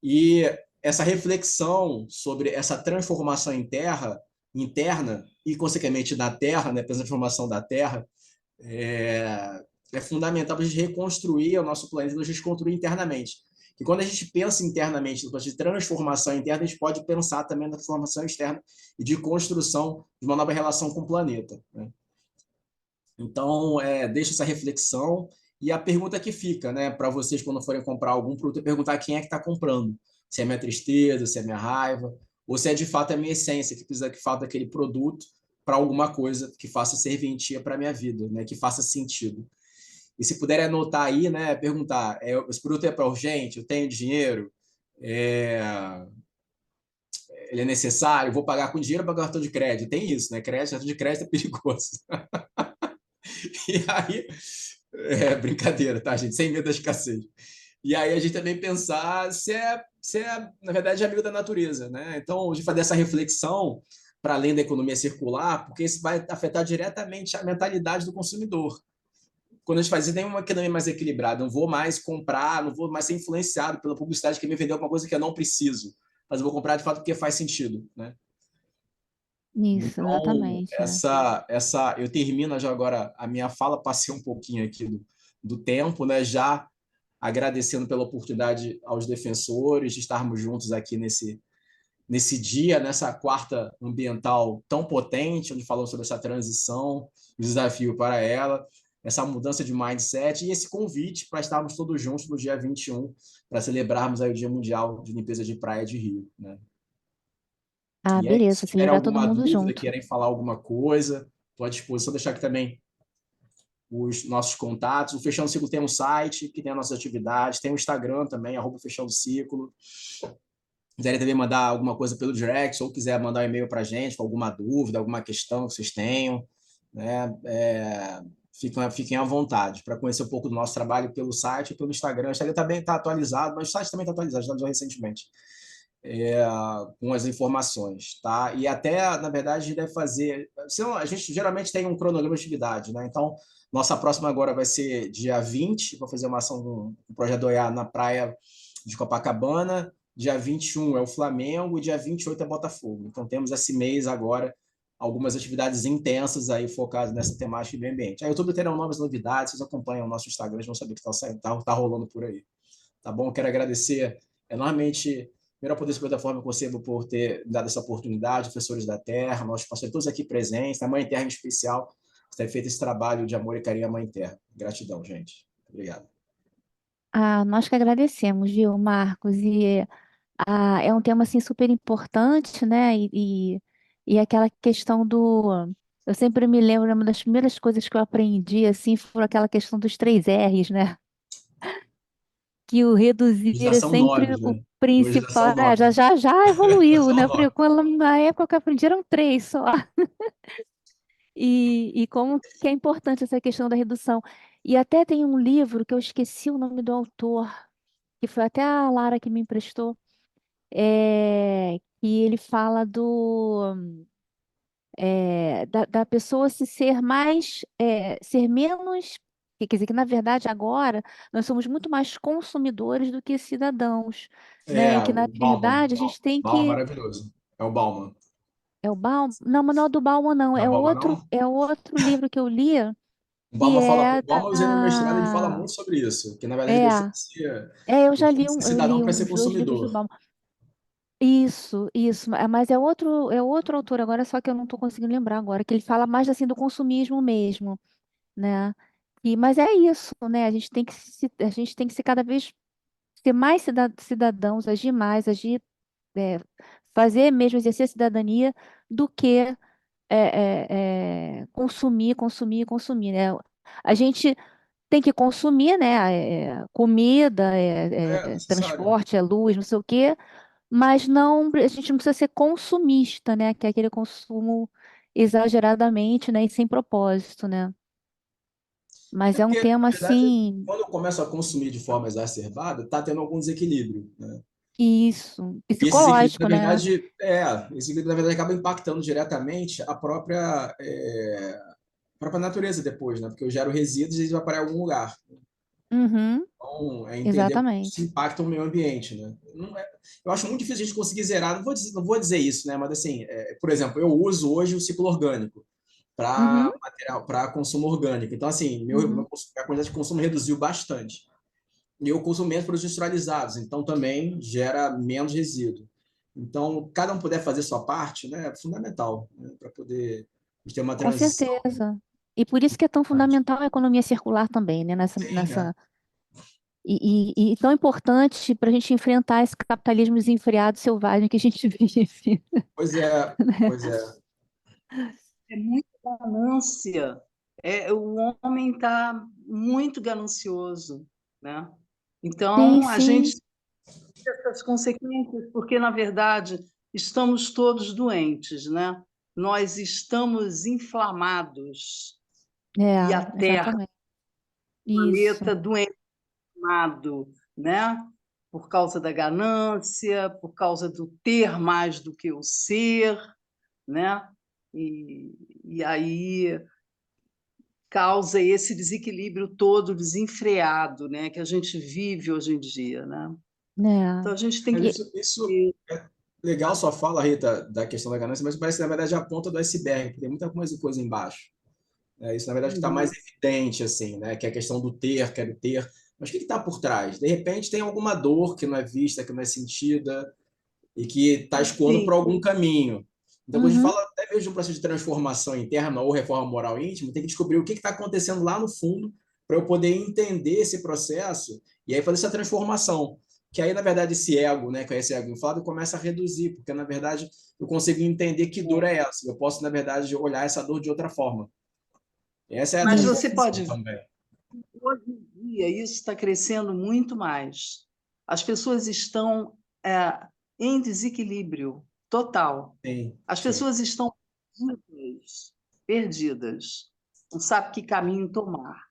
E essa reflexão sobre essa transformação interna e, consequentemente, da Terra, né, pela transformação da Terra, é fundamental para a gente reconstruir o nosso planeta e nos reconstruir internamente. E quando a gente pensa internamente no processo de transformação interna, a gente pode pensar também na transformação externa e de construção de uma nova relação com o planeta, né? Então, deixa essa reflexão. E a pergunta que fica, né, para vocês quando forem comprar algum produto, é perguntar quem é que está comprando. Se é minha tristeza, se é minha raiva, ou se é de fato a minha essência, que precisa que falta aquele produto para alguma coisa que faça serventia para a minha vida, né, que faça sentido. E se puderem anotar aí, né, perguntar, esse produto é para urgente, eu tenho dinheiro, ele é necessário, vou pagar com dinheiro ou pagar cartão de crédito? Tem isso, né? Cartão de crédito é perigoso. E aí, brincadeira, tá, gente? Sem medo da escassez. E aí a gente também pensar se na verdade, amigo da natureza, né? Então, a gente fazer essa reflexão para além da economia circular, porque isso vai afetar diretamente a mentalidade do consumidor. Quando a gente faz isso, tem uma economia mais equilibrada. Não vou mais comprar, não vou mais ser influenciado pela publicidade que me vendeu alguma coisa que eu não preciso, mas eu vou comprar de fato porque faz sentido, né? Isso, Então, exatamente. eu termino já agora a minha fala, passei um pouquinho aqui do tempo, né? Já agradecendo pela oportunidade aos defensores de estarmos juntos aqui nesse dia, nessa quarta ambiental tão potente, onde falamos sobre essa transição, o desafio para ela, essa mudança de mindset e esse convite para estarmos todos juntos no dia 21, para celebrarmos aí o Dia Mundial de Limpeza de Praia de Rio, né? Ah, E aí, se beleza, tiver celebrar todo alguma mundo dúvida, junto. querem falar alguma coisa, estou à disposição, deixar aqui também os nossos contatos. O Fechando Ciclo tem um site, que tem as nossas atividades, tem o Instagram também, @Fechando Ciclo. Quiserem também mandar alguma coisa pelo direct, ou quiser mandar um e-mail para a gente com alguma dúvida, alguma questão que vocês tenham, né? Fiquem à vontade para conhecer um pouco do nosso trabalho pelo site e pelo Instagram. O Instagram também está atualizado, mas o site também está atualizado, já recentemente, com as informações, tá? E até, na verdade, a gente deve fazer... A gente geralmente tem um cronograma de atividade, né? Então, nossa próxima agora vai ser dia 20, vou fazer uma ação com o Projeto Oiá na praia de Copacabana. dia 21 é o Flamengo, dia 28 é Botafogo. Então temos esse mês agora algumas atividades intensas aí focadas nessa temática de meio ambiente. A YouTube terão novas novidades, vocês acompanham o nosso Instagram, vão saber o que tá rolando por aí. Tá bom? Quero agradecer enormemente, primeiro ao Poder Superior da Forma Conselho por ter dado essa oportunidade, professores da Terra, nossos parceiros todos aqui presentes, a Mãe Terra em especial, por ter feito esse trabalho de amor e carinho à Mãe Terra. Gratidão, gente. Obrigado. Nós que agradecemos, viu, Marcos? É um tema assim super importante, né? E aquela questão do. Eu sempre me lembro, uma das primeiras coisas que eu aprendi assim foi aquela questão dos 3 R's, né? Que o reduzir é Legislação sempre 9, o né? principal. Legislação 9. Já evoluiu, Legislação né? Porque 9. na época que eu aprendi eram 3 só. E como que é importante essa questão da redução. E até tem um livro que eu esqueci o nome do autor, que foi até a Lara que me emprestou, que ele fala da pessoa se ser mais, ser menos, quer dizer que na verdade agora nós somos muito mais consumidores do que cidadãos, né? E que na O Bauman. verdade a gente tem Bauman que. maravilhoso. É o Bauman. É o Bauman? Não, mas não é o do Bauman, não. Não é o Bauman, não? É outro livro que eu li, O que Bauman fala, é o Bauman, usei no mestrado, ele fala da. muito sobre isso, que na verdade É, deixou eu já de ser eu cidadão li para ser uns 2 livros do consumidor. Bauman. Isso, mas é outro autor agora, só que eu não estou conseguindo lembrar agora, que ele fala mais assim do consumismo mesmo, né? Mas é isso, né? A gente tem que ser cada vez ser mais cidadãos, agir mais, é, fazer mesmo exercer a cidadania do que consumir, né? A gente tem que consumir, né? Comida, É necessário. transporte, luz, não sei o quê, mas não, a gente não precisa ser consumista, né? Que é aquele consumo exageradamente, né? E sem propósito, né? Mas É é um porque, na tema verdade, assim, quando eu começo a consumir de forma exacerbada, está tendo algum desequilíbrio, né? isso, E esse desequilíbrio, na psicológico, né? verdade, esse desequilíbrio, na verdade, acaba impactando diretamente a própria natureza depois, né? Porque eu gero resíduos e eles vão parar em algum lugar. Uhum, Então, é entender como isso exatamente. impacta o meio ambiente, né? Eu acho muito difícil a gente conseguir zerar, não vou dizer isso, né? Mas, assim, por exemplo, eu uso hoje o ciclo orgânico para Uhum, material, para consumo orgânico. Então, assim, uhum. a quantidade de consumo reduziu bastante. E eu consumo menos produtos industrializados, então também gera menos resíduo. Então, cada um puder fazer sua parte, né, é fundamental, né, para poder ter uma Com transição. certeza. E por isso que é tão fundamental a economia circular também, né? Sim, E tão importante para a gente enfrentar esse capitalismo desenfreado selvagem que a gente vive. pois é, pois é. É muita ganância. O homem está muito ganancioso, né? Sim, Então, a sim. gente tem essas consequências, porque, na verdade, estamos todos doentes, né? Nós estamos inflamados e a Terra, Exatamente. o Isso, planeta doente, né? Por causa da ganância, por causa do ter mais do que o ser, né? E aí causa esse desequilíbrio todo desenfreado, né, que a gente vive hoje em dia, né? né? Então a gente tem Mas que E, isso é legal sua fala, Rita, da questão da ganância, mas parece, na verdade, a ponta do iceberg, porque tem muita coisa embaixo. Isso, na verdade, está mais Uhum. evidente, assim, né? Que é a questão do ter, quero ter. Mas o que está por trás? De repente, tem alguma dor que não é vista, que não é sentida, e que está escoando Sim, por algum caminho. Então, quando a gente uhum, fala até mesmo de um processo de transformação interna ou reforma moral íntima, tem que descobrir o que está acontecendo lá no fundo para eu poder entender esse processo e aí fazer essa transformação. Que aí, na verdade, esse ego, né, que é esse ego inflado, começa a reduzir, porque, na verdade, eu consigo entender que dor é essa. Eu posso, na verdade, olhar essa dor de outra forma. Essa é a mas você isso, transformação pode ver, também. hoje em dia isso está crescendo muito mais. As pessoas estão em desequilíbrio total. Sim, As sim. pessoas estão perdidas, perdidas, não sabe que caminho tomar.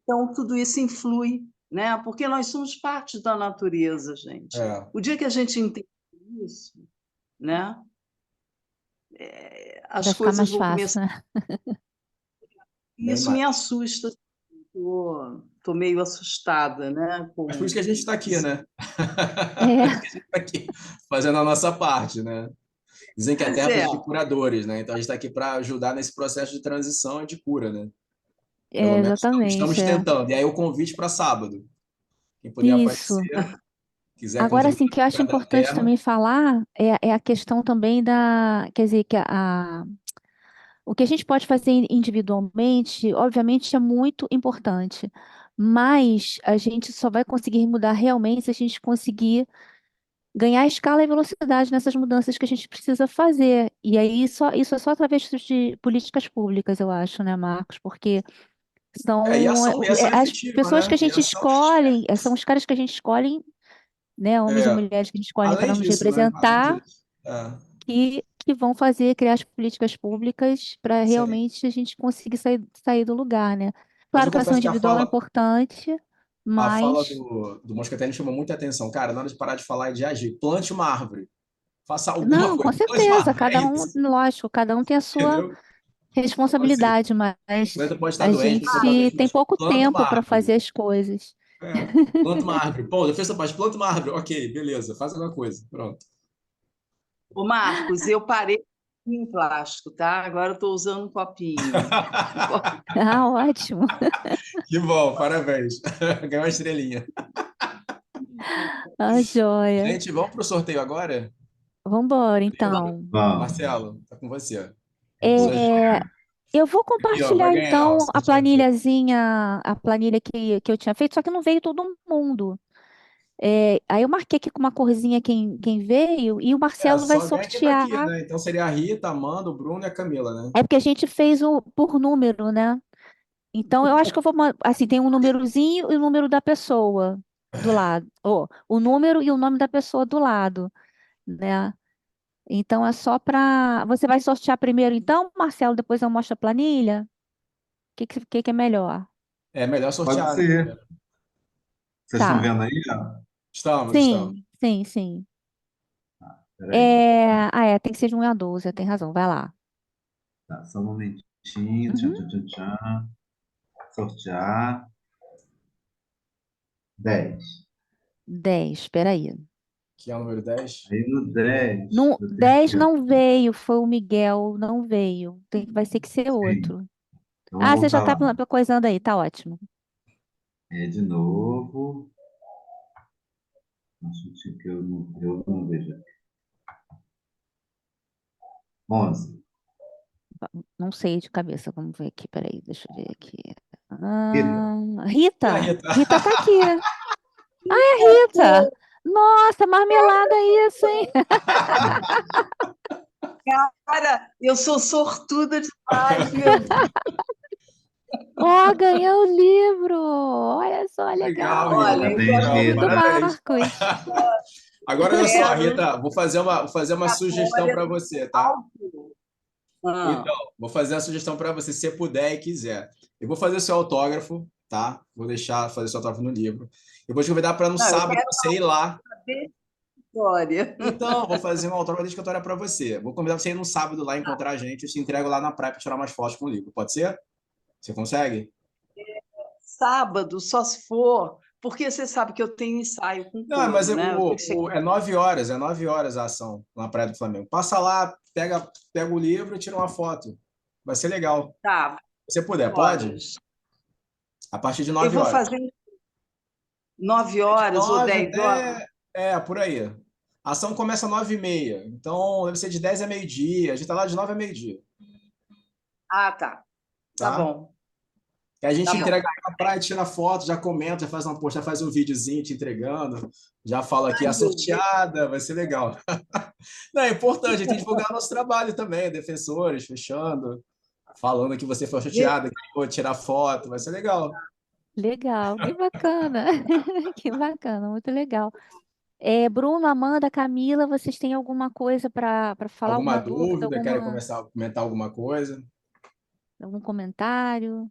Então, tudo isso influi, né? Porque nós somos parte da natureza, gente. É, O dia que a gente entende isso, né? As vai ficar coisas mais vão fácil, começar. né? E bem isso me mais. assusta, tô meio assustada, né? Mas por isso que a gente está aqui, né? É, Por isso que a gente está aqui, fazendo a nossa parte, né? Dizem que a Pois Terra é, precisa de curadores, né? Então a gente está aqui para ajudar nesse processo de transição e de cura, né? Pelo menos estamos exatamente, é. tentando. E aí o convite para sábado. Quem puder Isso. aparecer, quiser Agora, contribuir assim, que eu para acho da importante Terra. também falar é a questão também quer dizer, o que a gente pode fazer individualmente, obviamente, é muito importante, mas a gente só vai conseguir mudar realmente se a gente conseguir ganhar escala e velocidade nessas mudanças que a gente precisa fazer. E aí, isso é só através de políticas públicas, eu acho, né, Marcos? Porque E são ação, e ação as efetiva, pessoas que né? a E gente ação. escolhe, são os caras que a gente escolhe, né, homens e É, mulheres que a gente escolhe além para nos disso, né? Além representar, disso. É, que vão criar as políticas públicas para sim. realmente a gente conseguir sair do lugar, né? Mas Claro eu que a ação confesso que individual é importante, a fala mas do Moscatelli chamou muita atenção. Cara, na hora de parar de falar e de agir, plante uma árvore. Faça alguma não, com coisa, plante uma certeza, árvore. É cada um, isso, lógico, cada um tem a sua entendeu? Então, assim, responsabilidade, mas o planeta pode estar a doente, pode estar gente doente, tem mas pouco planta uma tempo para árvore. fazer as coisas. É, planta uma árvore. Pô, defesa paz, planta uma árvore. Ok, beleza, faz alguma coisa. Pronto. ô Marcos, eu parei em plástico, tá? Agora eu estou usando um copinho. Um copo- Ah, ótimo. Que bom, parabéns. Ganhou uma estrelinha. Ah, joia. Gente, vamos para o sorteio agora? Vamos embora, Livro? então. Vamos. Marcelo, tá com você. Suas É, eu vou Aqui, ó, vai compartilhar, ganhar o então, a sorteador. planilhazinha, a planilha que eu tinha feito, só que não veio todo mundo. Aí eu marquei aqui com uma corzinha quem veio e o É, Marcelo vai só ganha quem tá sortear. aqui, né? Então seria a Rita, a Amanda, o Bruno e a Camila, né? É porque a gente fez por número, né? Então eu acho que eu vou, assim, tem um númerozinho e o número da pessoa do lado. O número e o nome da pessoa do lado, né? Então é só para. Você vai sortear primeiro, então, Marcelo, depois eu mostro a planilha? O que que é melhor? É melhor Pode sortear, né? ser. Vocês estão Tá. vendo aí? Ó? Estamos, estamos. Sim, sim, sim. Peraí. Tem que ser de 1 a 12, tem razão. Vai lá. Tá, só um momentinho. Tchan, Uhum. tchan, tchan, tchan. Sortear. 10. 10, espera aí. Que é o número 10. Aí no 10, No no 10 terceiro. não veio, foi o Miguel, não veio. Vai ter que ser Sim. outro. Então Ah, vamos você já voltar tá lá. coisando aí, tá ótimo. É de novo. Acho que eu não vejo. 11. Não sei de cabeça, vamos ver aqui, peraí, deixa eu ver aqui. Rita. E a Rita, Rita? Rita tá aqui. Rita, nossa, marmelada isso, hein? Cara, eu sou sortuda demais, meu Deus. Ó, ganhou o livro! Olha só, Legal, legal! Olha, Rita. eu O quero Parabéns, um livro Rita. do Parabéns. Marcos. Agora, olha só, quero Rita, vou fazer uma sugestão história para do você, tá? alto. Então, Ah, vou fazer uma sugestão para você, se você puder e quiser. Eu vou fazer seu autógrafo, tá? Vou deixar fazer seu autógrafo no livro. Eu vou te convidar para no não, eu sábado quero você ir lá. saber história. Então, vou fazer um autógrafo dedicatória para você. Vou convidar você a ir no sábado lá encontrar a gente. Eu te entrego lá na praia para tirar umas fotos com o livro. Pode ser? Você consegue? Sábado, só se for, porque você sabe que eu tenho ensaio com Não, mas coro, né? Eu tenho que chegar. é 9 horas a ação na Praia do Flamengo. Passa lá, pega o livro e tira uma foto. Vai ser legal. Tá, Se você puder, pode? horas. A partir de Eu 9 vou horas. fazer 9 De horas ou 9 10 horas. até. É, por aí. A ação começa às 9h30. Então, deve ser de 10 a meio-dia. A gente está lá de 9 a meio-dia. Ah, tá. Tá Tá? bom, E a tá gente bom. entrega na praia, tira foto, já comenta, já faz uma post, já faz um videozinho te entregando. Já fala aqui Ai, a meu Deus. sorteada, vai ser legal. Não, é importante, a gente tem que divulgar nosso trabalho também, defensores, fechando, falando que você foi sorteada, que vou tirar foto, vai ser legal. Legal, que bacana. Que bacana, muito legal. Bruno, Amanda, Camila, vocês têm alguma coisa para falar? Alguma Alguma dúvida? dúvida? Querem começar a comentar alguma coisa? Algum comentário?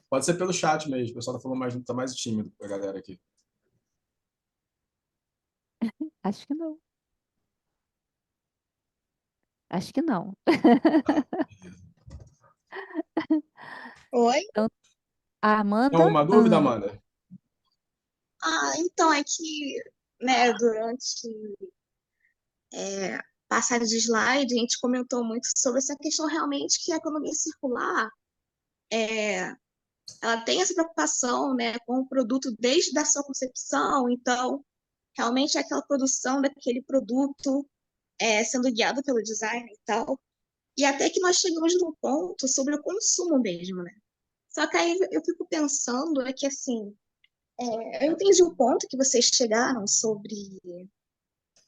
Pode ser pelo chat mesmo, o pessoal tá mais tímido a galera aqui. Acho que não. Acho que não. Oi? Então, A Tem Amanda? alguma dúvida, Amanda? Então é que, né, durante passagem de slide, a gente comentou muito sobre essa questão realmente que a economia circular, ela tem essa preocupação, né, com o produto desde a sua concepção, então, realmente é aquela produção daquele produto sendo guiado pelo design e tal, e até que nós chegamos num ponto sobre o consumo mesmo, né? Só que aí eu fico pensando é que, assim, eu entendi o ponto que vocês chegaram sobre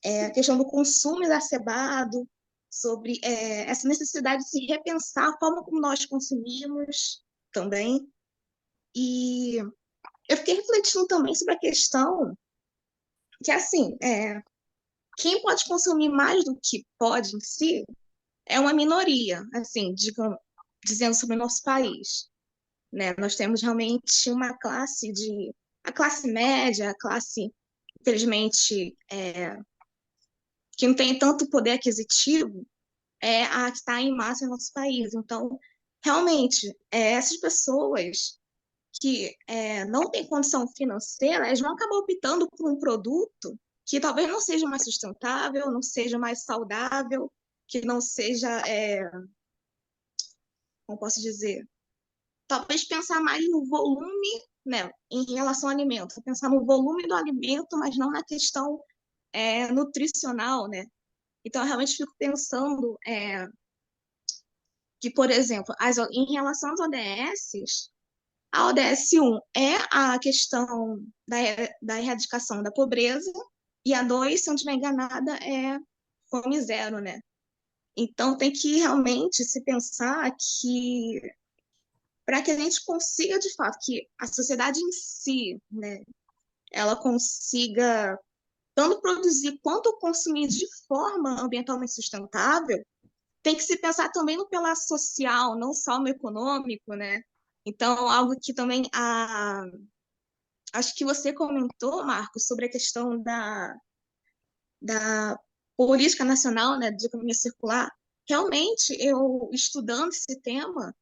a questão do consumo exacerbado, sobre essa necessidade de se repensar a forma como nós consumimos também. E eu fiquei refletindo também sobre a questão que, assim, quem pode consumir mais do que pode em si é uma minoria, assim, dizendo sobre o nosso país, né? Nós temos realmente uma classe a classe média, a classe, infelizmente, que não tem tanto poder aquisitivo, é a que está em massa no nosso país. Então, realmente, essas pessoas que não têm condição financeira, elas vão acabar optando por um produto que talvez não seja mais sustentável, não seja mais saudável, que não seja, como posso dizer, talvez pensar mais no volume, né, em relação ao alimento, pensar no volume do alimento, mas não na questão nutricional, né? Então, eu realmente fico pensando que, por exemplo, em relação às ODS, a ODS 1 é a questão da erradicação da pobreza, e a 2, se eu não estiver enganada, é fome zero, né? Então, tem que realmente se pensar que, para que a gente consiga, de fato, que a sociedade em si, né, ela consiga tanto produzir quanto consumir de forma ambientalmente sustentável, tem que se pensar também no pilar social, não só no econômico, né? Então, algo que também acho que você comentou, Marcos, sobre a questão da política nacional, né, de economia circular. Realmente, eu estudando esse tema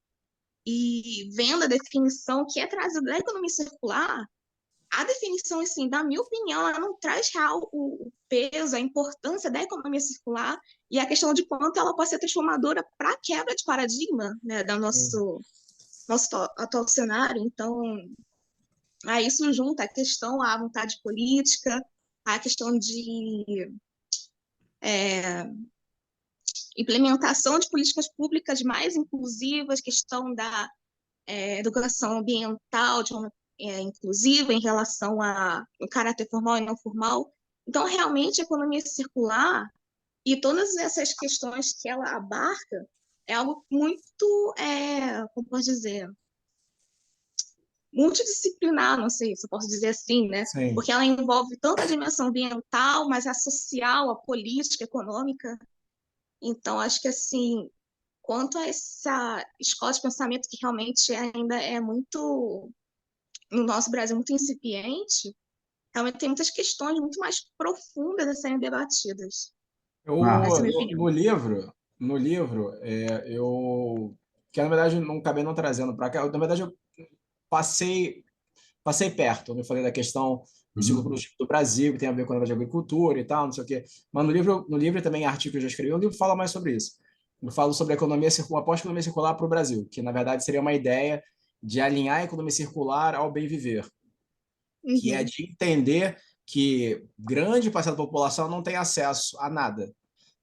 e vendo a definição que é trazida da economia circular, a definição, assim, da minha opinião, ela não traz real o peso, a importância da economia circular e a questão de quanto ela pode ser transformadora para a quebra de paradigma, né, do nosso atual cenário. Então, a isso junta a questão, a vontade política, a questão de implementação de políticas públicas mais inclusivas, questão da educação ambiental de forma inclusiva em relação ao caráter formal e não formal. Então, realmente, a economia circular e todas essas questões que ela abarca é algo muito, como posso dizer, multidisciplinar, não sei se eu posso dizer assim, né? Sim. Porque ela envolve tanto a dimensão ambiental, mas a social, a política, a econômica. Então, acho que, assim, quanto a essa escola de pensamento que realmente ainda é muito, no nosso Brasil, muito incipiente, realmente tem muitas questões muito mais profundas a serem debatidas. Essa é a minha Marcos, opinião. No livro, que na verdade não acabei não trazendo para cá, na verdade eu passei perto, eu falei da questão do ciclo uhum, produtivo do Brasil, que tem a ver com a de agricultura e tal, não sei o quê. Mas no livro também, artigo que eu já escrevi, o livro fala mais sobre isso. Eu falo sobre a economia circular, a pós-economia circular para o Brasil, que na verdade seria uma ideia de alinhar a economia circular ao bem viver, que é Uhum. de entender que grande parcela da população não tem acesso a nada,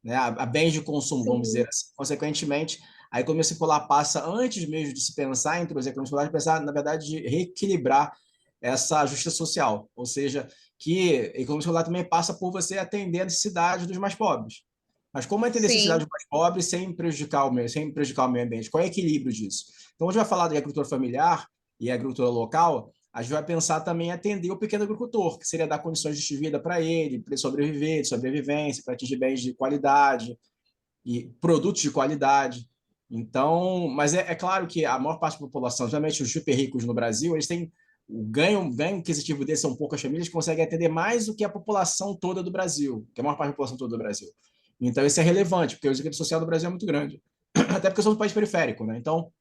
né, a bens de consumo, vamos Sim, dizer assim. Consequentemente, a economia circular passa, antes mesmo de se pensar em introduzir a economia circular, de pensar, na verdade, de reequilibrar essa justiça social, ou seja, que a economia circular também passa por você atender a necessidade dos mais pobres. Mas como atender a necessidade sim, dos mais pobres sem prejudicar o meio ambiente? Qual é o equilíbrio disso? Então, a gente vai falar de agricultura familiar e agricultura local, a gente vai pensar também em atender o pequeno agricultor, que seria dar condições de vida para ele sobreviver, de sobrevivência, para atingir bens de qualidade e produtos de qualidade. Então, mas é claro que a maior parte da população, geralmente os super ricos no Brasil, eles têm o ganho aquisitivo deles são poucas famílias que conseguem atender mais do que a população toda do Brasil, que é a maior parte da população toda do Brasil. Então, isso é relevante, porque o desequilíbrio social do Brasil é muito grande. Até porque somos um país periférico, né? Então,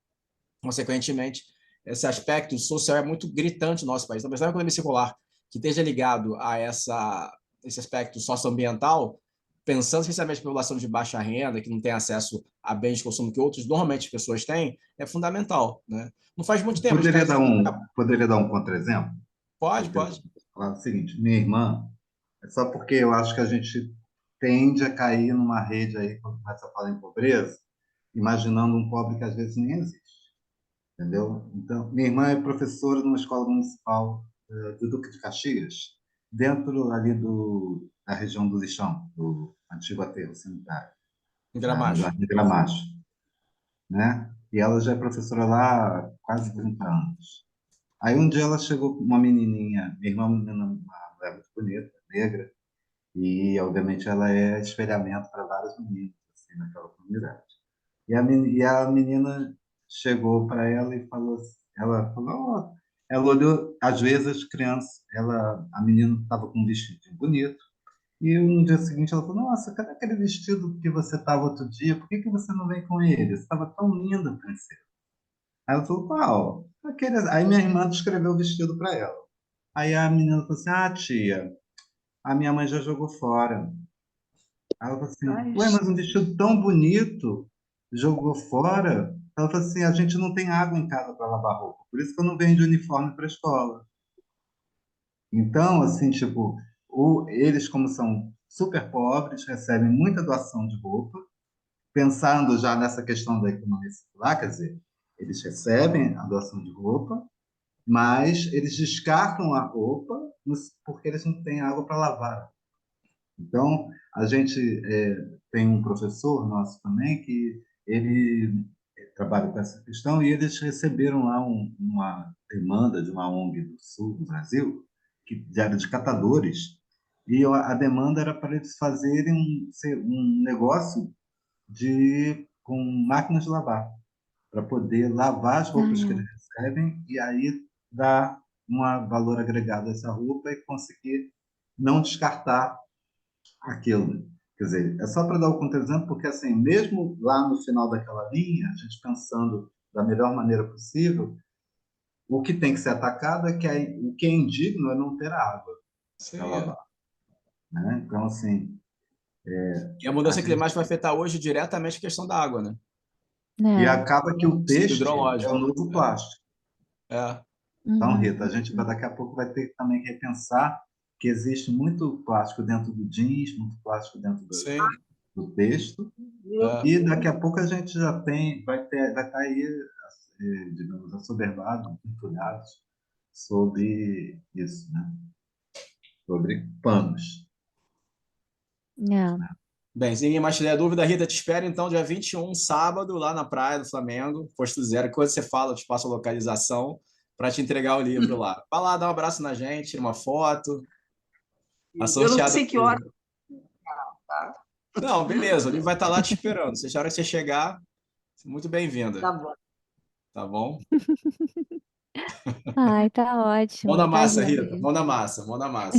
consequentemente, esse aspecto social é muito gritante no nosso país. Então, pensar na economia circular que esteja ligado a esse aspecto socioambiental, pensando especialmente na população de baixa renda, que não tem acesso a bens de consumo que outros, normalmente, as pessoas têm, é fundamental, né? Não faz muito tempo, Poderia dar um contra-exemplo? Pode. Falar o seguinte, minha irmã, é só porque eu acho que a gente tende a cair numa rede aí, quando começa a falar em pobreza, imaginando um pobre que às vezes nem existe, entendeu? Então, minha irmã é professora numa escola municipal do Duque de Caxias, dentro ali da região do Lixão, do antigo aterro sanitário, Em no Gramacho. Jardim Gramacho, né? E ela já é professora lá há quase 30 anos. Aí um dia ela chegou com uma menininha, minha irmã é uma menina, uma mulher muito bonita, negra, e obviamente ela é espelhamento para vários meninos assim, naquela comunidade. E a menina chegou para ela e falou, ela falou, "Ó", ela olhou, às vezes as crianças, a menina estava com um vestidinho bonito, e no dia seguinte ela falou, nossa, cadê aquele vestido que você estava outro dia? Por que você não vem com ele? Você estava tão linda, princesa. Aí ela falou, qual? Aquele... Aí minha irmã descreveu o vestido para ela. Aí a menina falou assim, ah, tia, a minha mãe já jogou fora. Aí ela falou assim, Ai, ué, mas um vestido tão bonito, jogou fora? Ela falou assim, a gente não tem água em casa para lavar roupa, por isso que eu não venho de uniforme para a escola. Então, assim, tipo, eles como são super pobres, recebem muita doação de roupa, pensando já nessa questão da economia circular, quer dizer, eles recebem a doação de roupa, mas eles descartam a roupa porque eles não têm água para lavar. Então, a gente tem um professor nosso também que ele trabalha com essa questão e eles receberam lá uma demanda de uma ONG do sul do Brasil, que era de catadores, e a demanda era para eles fazerem um negócio com máquinas de lavar, para poder lavar as roupas que Ah, eles recebem e aí dar um valor agregado a essa roupa e conseguir não descartar aquilo. Quer dizer, é só para dar o contra-exemplo, porque assim, mesmo lá no final daquela linha, a gente pensando da melhor maneira possível, o que tem que ser atacado é que o que é indigno é não ter água para Sim, é. lavar, né? Então, assim, E a a mudança gente climática vai afetar hoje diretamente a questão da água, né? e né? acaba que o Ciclo têxtil é o hidrológico. novo plástico. É. Então, Uhum. Rita, a gente daqui a pouco vai ter que também repensar que existe muito plástico dentro do jeans, muito plástico dentro Sim. do texto, meu É. e Deus. daqui a pouco a gente já vai estar aí, digamos, assoberbado, entulhado sobre isso, né? Sobre panos. É. Bem, sem mais tiver dúvida, Rita, te espero então dia 21, sábado, lá na Praia do Flamengo, Posto Zero. Quando você fala, eu te passo a localização para te entregar o livro lá. Vai lá, dá um abraço na gente, uma foto. Ação Eu não Teatro sei que hora, Livre. tá? Não, beleza, o livro vai estar lá te esperando. Se a hora que você chegar, muito bem-vinda, Tá bom. tá bom? Ai, tá Mão ótimo, na tá massa, Rita, lindo. mão na massa, mão na massa.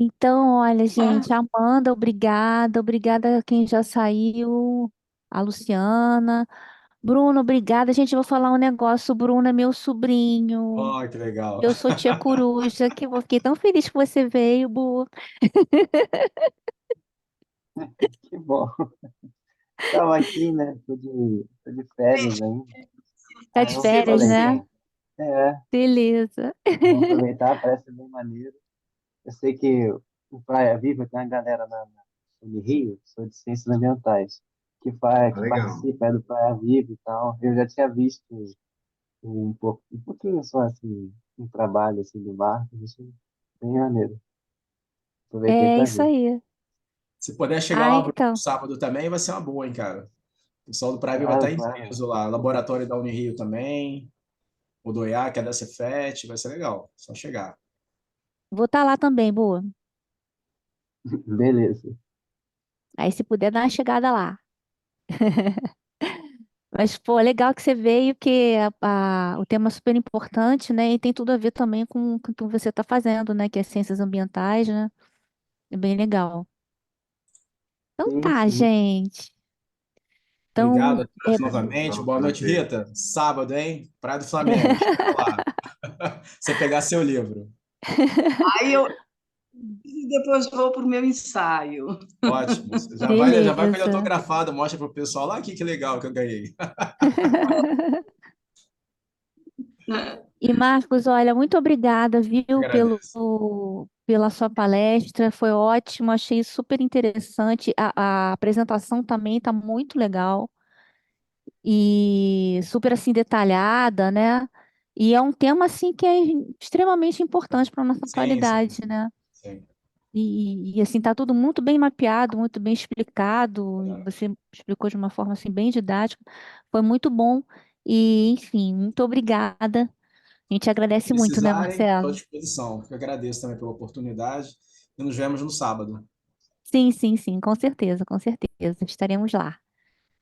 Então, olha, gente, Amanda, obrigada, obrigada a quem já saiu, a Luciana. Bruno, obrigada. Gente, eu vou falar um negócio. O Bruno é meu sobrinho. Oh, que legal. Eu sou tia Coruja, que eu fiquei tão feliz que você veio, Bu. Que bom. Estava aqui, né? Tô de férias ainda. Tá Aí de eu férias, falei, né? pô, é, Beleza. vamos aproveitar, parece bem maneiro. Eu sei que o Praia Viva tem uma galera na Unirio, sou de Ciências Ambientais, Ah, que legal. participa do Praia Viva e tal. Eu já tinha visto um pouquinho só, assim, um trabalho, assim, do Marcos, achei bem maneiro. Aproveitei É para isso ver. aí. Se puder chegar Ah, lá no então. sábado também, vai ser uma boa, hein, cara. O pessoal do Prime vai estar Claro, em claro. peso lá. Laboratório da Unirio também. O do IA, que é da Cefet, vai ser legal. Só chegar. Vou estar lá também, boa. Beleza. Aí, se puder, dar uma chegada lá. Mas, pô, legal que você veio, porque o tema é super importante, né? E tem tudo a ver também com o que você está fazendo, né? Que é ciências ambientais, né? É bem legal. Então Sim, tá, sim. gente. Então, Obrigado é, novamente. Boa noite, Prazer. Rita. Sábado, hein? Praia do Flamengo. Chega lá. Você pegar seu livro. Aí eu depois vou para o meu ensaio. Ótimo. Você já vai com ele beleza. autografado, mostra pro pessoal lá aqui que legal que eu ganhei. E Marcos, olha, muito obrigada, viu, Agradeço. pela sua palestra, foi ótimo, achei super interessante. A apresentação também está muito legal e super assim detalhada, né? E é um tema assim que é extremamente importante para a nossa Sim, sim, atualidade, né? sim. E assim, tá tudo muito bem mapeado, muito bem explicado, e você explicou de uma forma assim bem didática, foi muito bom. E, enfim, muito obrigada. A gente agradece muito, né, Precisarem, estou à Marcelo? disposição. Eu agradeço também pela oportunidade e nos vemos no sábado. Sim, sim, sim, com certeza, com certeza. Estaremos lá,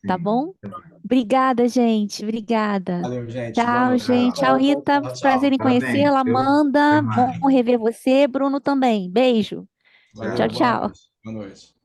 tá Sim. bom? Obrigada, gente. Obrigada. Valeu, gente. Boa Tchau, noite. gente. Tchau, Rita. Tchau, Prazer tchau. em Parabéns, conhecê-la. viu? Até Amanda, bom mais. rever você. Bruno também. Beijo. Tchau, Valeu, Tchau. boa tchau. noite. Boa noite.